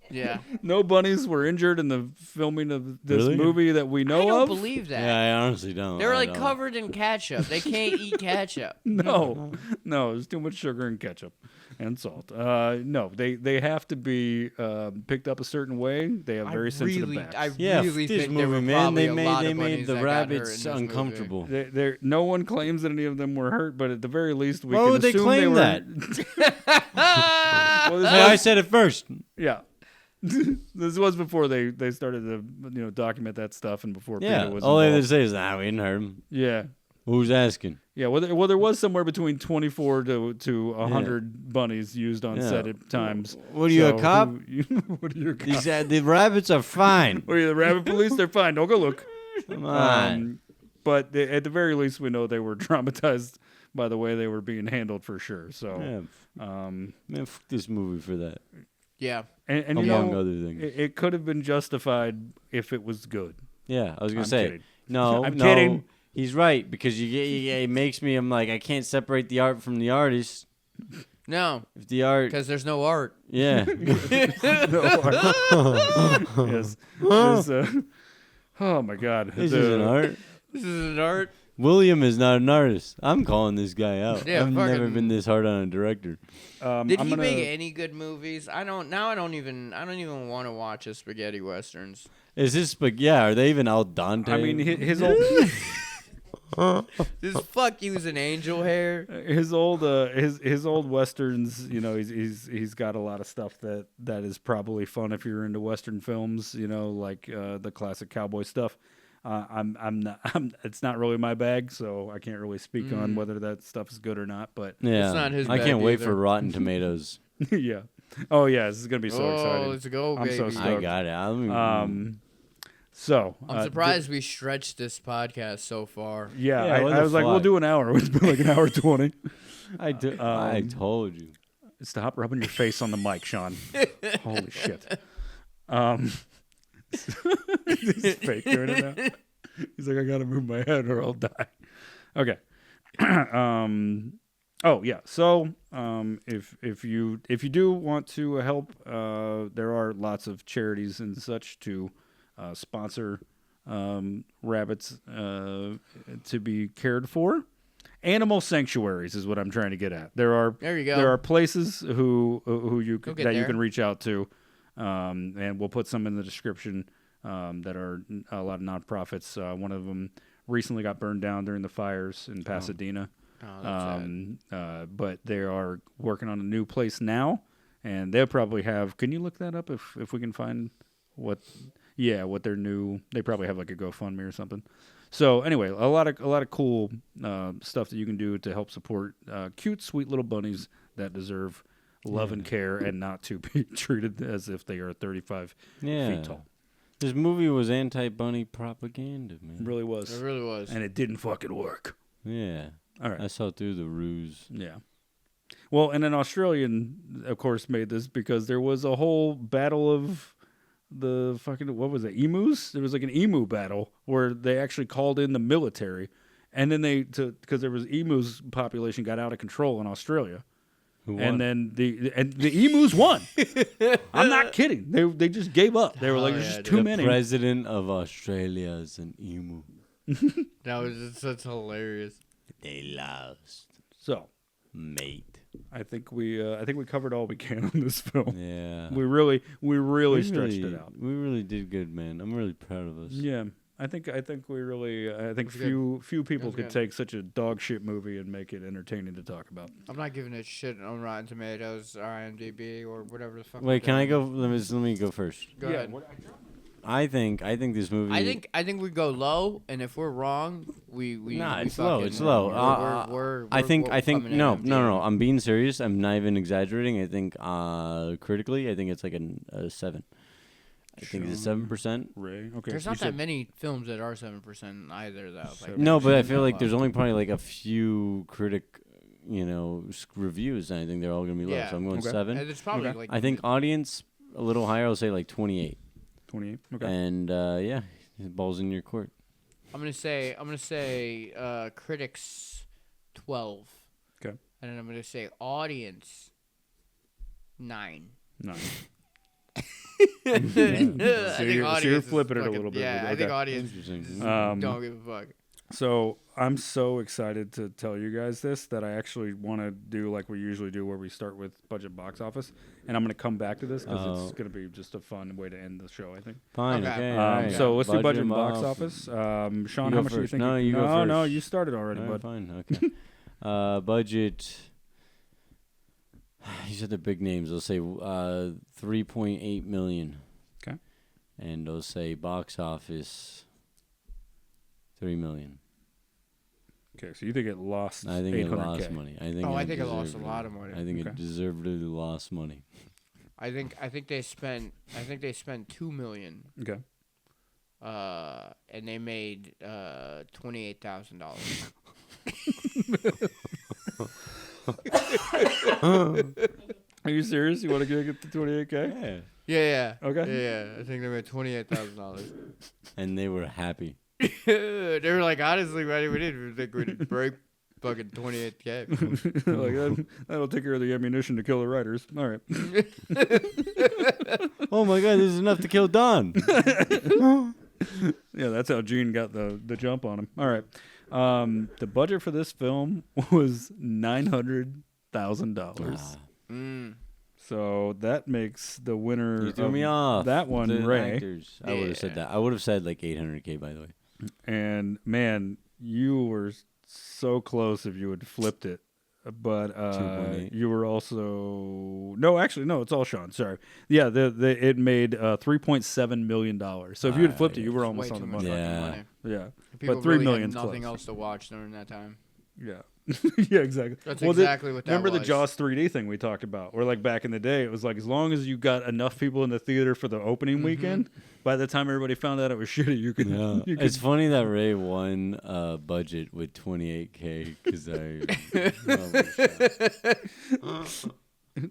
Yeah. No bunnies were injured in the filming of this Really? movie that we know I don't of. believe that. Yeah, I honestly don't. They were I like don't. covered in ketchup. They can't eat ketchup. No, there's too much sugar and ketchup and salt. No, they have to be picked up a certain way. They have very sensitive backs. I Yeah, really this think movie, there were man. probably They a lot made of bunnies the that got hurt in rabbits this movie. uncomfortable. No one claims that any of them were hurt, but at the very least, we Why can would they assume claim were. that? Well, this Hey, was- I said it first. Yeah. This was before they started to document that stuff and before Yeah. Peter was All they had to involved. say is, we didn't hurt him. Yeah. Who's asking? Yeah, well, there was somewhere between 24 to 100 bunnies used on Yeah. set at times. What are you, a cop? What are you, a cop? The rabbits are fine. What are you, the rabbit police? They're fine. Don't go look. Come on. But at the very least, we know they were traumatized by the way they were being handled for sure. So, Yeah, man, fuck this movie for that. Yeah. and you Among know, other things. it could have been justified if it was good. Yeah, I was gonna I'm say. kidding. No, I'm no, kidding. He's right because it makes me. I'm like I can't separate the art from the artist. No, If the art, because there's no art. yeah, Yes. Oh my God. this isn't art. This is an art. William is not an artist. I'm calling this guy out. Yeah, I've never fucking- been this hard on a director. Did I'm he gonna- make any good movies? I don't even want to watch his spaghetti westerns. Is this? But yeah, are they even al dente? I mean, his old. This fuck using angel hair. His old westerns, he's got a lot of stuff that is probably fun if you're into western films, like the classic cowboy stuff. It's not really my bag, so I can't really speak on whether that stuff is good or not. But yeah, It's not his I bag can't wait either. for Rotten Tomatoes. yeah, oh yeah, this is gonna be so Oh, exciting. let's go, I'm so baby. stoked. I got it. So I'm surprised we stretched this podcast so far. Yeah, Yeah, what I the was like, we'll fuck? do an hour. It's been like an hour 20. I told you. Stop rubbing your face on the mic, Sean. Holy shit. He's fake doing it now. He's like, I gotta move my head or I'll die. Okay. Oh yeah. So if you do want to help, there are lots of charities and such to sponsor rabbits to be cared for. Animal sanctuaries is what I'm trying to get at. There There you go. There are places who you Go can, get that you there. can reach out to, and we'll put some in the description that are a lot of nonprofits. One of them recently got burned down during the fires in Pasadena. Oh, that's sad. But they are working on a new place now, and they'll probably have. Can you look that up if we can find what? Yeah, what their new. They probably have like a GoFundMe or something. So anyway, a lot of cool stuff that you can do to help support cute, sweet little bunnies that deserve love and care, and not to be treated as if they are 35 feet tall. This movie was anti-bunny propaganda, man. It really was. It really was. And it didn't fucking work. Yeah. All right. I saw through the ruse. Yeah. Well, and an Australian, of course, made this because there was a whole battle of the fucking, what was it, emus? There was like an emu battle where they actually called in the military, and then because there was emus population got out of control in Australia. Who won? And then the emus won. I'm not kidding. They just gave up. They were like, there's just too the many. president of Australia is an emu. That was just such hilarious. They lost, So mate. I think we covered all we can on this film. Yeah. We really stretched it out. We really did good, man. I'm really proud of us. Yeah, I think we really was few people was could good. take such a dog shit movie and make it entertaining to talk about. I'm not giving it shit on Rotten Tomatoes or IMDb or whatever the fuck. Wait, can they're I go? doing. Let me go first. Go ahead. I think this movie. I think we go low, and if we're wrong, we Nah, we it's low. fucking- It's low. We're I think coming in no. empty. I'm being serious. I'm not even exaggerating. I think critically, I think it's like a 7. I think it's 7%. Ray, okay. There's so not you that said- many films that are 7% either, though. Like, No, but I there's feel like a there's lot. only probably like a few critic, reviews, and I think they're all gonna be low. Yeah. So I'm going Okay. 7. And it's probably Okay. like I think audience a little higher. I'll say like 28. 28. Okay. And yeah, balls in your court. I'm gonna say critics 12. Okay. And then I'm gonna say audience 9. Nice. I So think you're audience is flipping it a fucking- little bit. Yeah, I think Okay. audience Interesting. don't give a fuck. So I'm so excited to tell you guys this that I actually want to do like we usually do, where we start with budget box office, and I'm going to come back to this because it's going to be just a fun way to end the show, I think. Fine. Okay. Okay. all right. So let's do budget and box box. office. Sean, You how go much do you first. think? No, you go first. No, you started already, All right, bud. fine. Okay. Budget. These are the big names. I'll say 3.8 million. Okay. And I'll say box office 3 million. Okay, so you think it lost? I think it 800K. lost money. I think. I think it lost a deserved lot of money. I think Okay. it deservedly lost money. I think they spent 2 million. Okay. And they made $28,000. Are you serious? You want to get to 28K? Yeah. Yeah. Okay. Yeah. I think they made $28,000. And they were happy. They were like, honestly, buddy, we didn't think we'd break fucking 28K. Like that'll take care of the ammunition to kill the writers. All right. Oh my God! This is enough to kill Don. Yeah, that's how Gene got the jump on him. All right. The budget for this film was $900,000. Mm. So that makes the winner. You threw of me off. That one, the Ray. Actors. I would have said that. I would have said like 800K. By the way. And man, you were so close if you had flipped it. But 2.8. you were also no, it's all Sean. Sorry, yeah, it made $3.7 million. So if you had flipped it, you were Way almost too on the much money. fucking Yeah. money. Yeah, People but 3 really million's had nothing close. else to watch during that time. Yeah, yeah, exactly. That's Well, exactly what that remember was. the Jaws 3D thing we talked about? Where like back in the day, it was like as long as you got enough people in the theater for the opening weekend, by the time everybody found out it was shitty, you could. Yeah. You could It's funny that Ray won budget with 28K because I.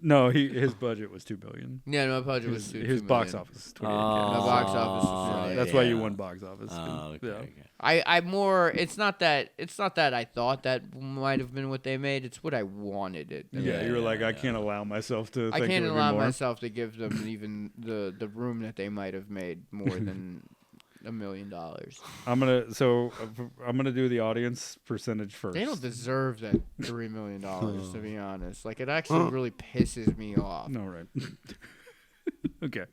No, his budget was $2 billion. Yeah, my budget was His $2 box million. office is 28K. My box office was Oh, $28K. That's why you yeah. won box office. Oh, okay, Yeah. okay. I more. It's not that I thought that might have been what they made. It's what I wanted it. to Yeah, be. you were like, I can't allow myself to. I think can't it would be allow more. myself to give them even the room that they might have made more than $1 million. I'm gonna do the audience percentage first. They don't deserve that $3 million, to be honest. Like, it actually really pisses me off. No, right. Okay.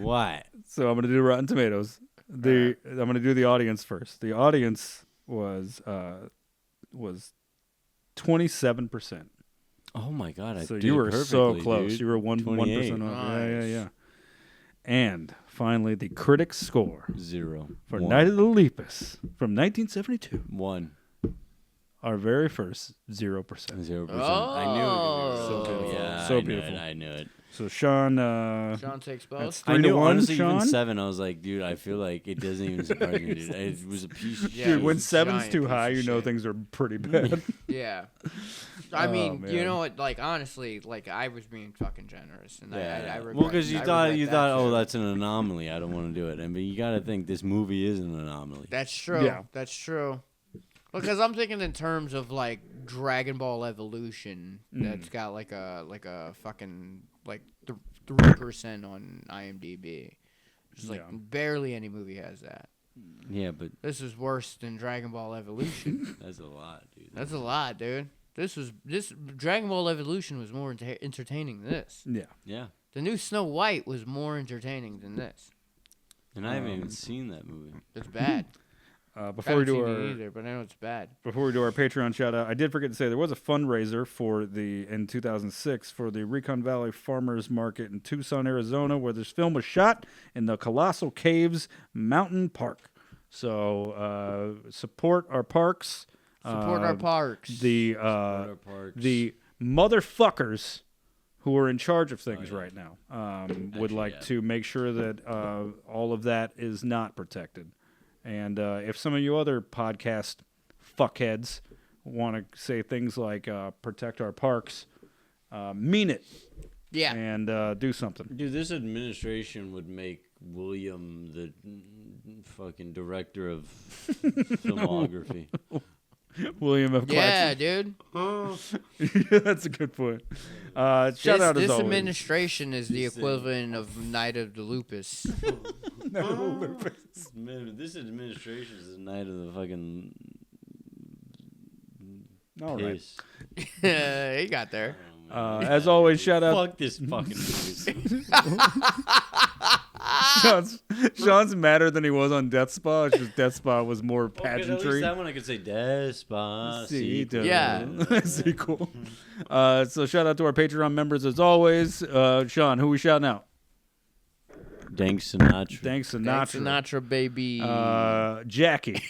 What? So I'm gonna do Rotten Tomatoes. I'm gonna do the audience first. The audience was 27%. Oh my God! I So did you were so perfectly, close. dude. You were 1% off. Nice. Yeah. And finally, the critics score 0 for 1. Night of the Lepus from 1972. 1 Our very first 0%. 0%. Oh. I knew it was So gonna be beautiful. Yeah, So I knew beautiful. It, I knew it. So Sean, Sean takes that's both. 3 I to knew 1. honestly Sean, even 7. I was like, dude, I feel like it doesn't even surprise me, dude. It was a piece of Yeah, dude, it when was a 7's giant too piece high, of you know shit. things are pretty bad. Yeah. I Oh, mean, you man. know what? Like, honestly, like, I was being fucking generous, and I regret, well, because you I thought regret that oh, too. that's an anomaly. I don't want to do it. But you got to think this movie is an anomaly. That's true. Yeah. That's true. Because I'm thinking in terms of like Dragon Ball Evolution, that's got like a fucking like 3% on IMDb. Just like Yeah. barely any movie has that. Yeah, but This is worse than Dragon Ball Evolution. that's a lot, dude. That's a lot, dude. This Dragon Ball Evolution was more entertaining than this. Yeah. Yeah. The new Snow White was more entertaining than this. And I haven't even seen that movie. It's bad. Before we I haven't do seen our it either, but I know it's bad. Before we do our Patreon shout out, I did forget to say there was a fundraiser in 2006 for the Recon Valley Farmers Market in Tucson, Arizona, where this film was shot in the Colossal Caves Mountain Park. So support our parks. Support our parks. The Our parks. the motherfuckers who are in charge of things right now would Actually, like yeah. to make sure that all of that is not protected. And if some of you other podcast fuckheads want to say things like protect our parks, mean it Yeah. and do something. Dude, this administration would make William the fucking director of filmography. William F. Yeah, Clarkson. dude. That's a good point. Shout out as This always. administration is the equivalent of Night of the Lupus. Man, this administration is the night of the fucking All right. piss. He got there. As always, shout out. Fuck this fucking movie. Sean's madder than he was on Death Spa. It's just Death Spa was more At least pageantry. that one I could say Despacito. Yeah. Sequel. So shout out to our Patreon members as always. Sean, who we shouting out? Dank Sinatra. Thanks, Thanks, Sinatra. Sinatra, baby. Jackie,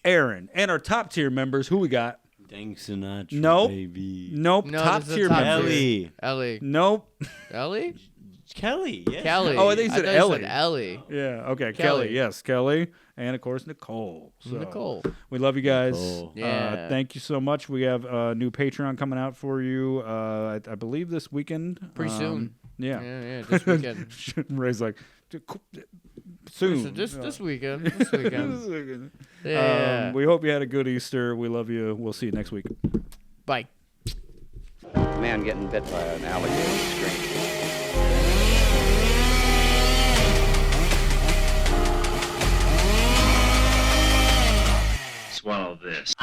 Aaron, and our top tier members. Who we got? Dank Sinatra, Nope. baby. Nope. No, top this is tier top members. tier. Ellie. Ellie. Nope. Ellie? Kelly. Yeah. Kelly. Oh, I think you said thought you Ellie. Ellie. Yeah. Okay. Kelly. Kelly. Yes, Kelly, and of course Nicole. So, Nicole. We love you guys. Nicole. Yeah. Thank you so much. We have a new Patreon coming out for you. I believe this weekend. Pretty soon. Yeah. Yeah, this weekend. Ray's like, soon. This weekend. This weekend. This weekend. Yeah. We hope you had a good Easter. We love you. We'll see you next week. Bye. Man getting bit by an alligator scream. Swallow this.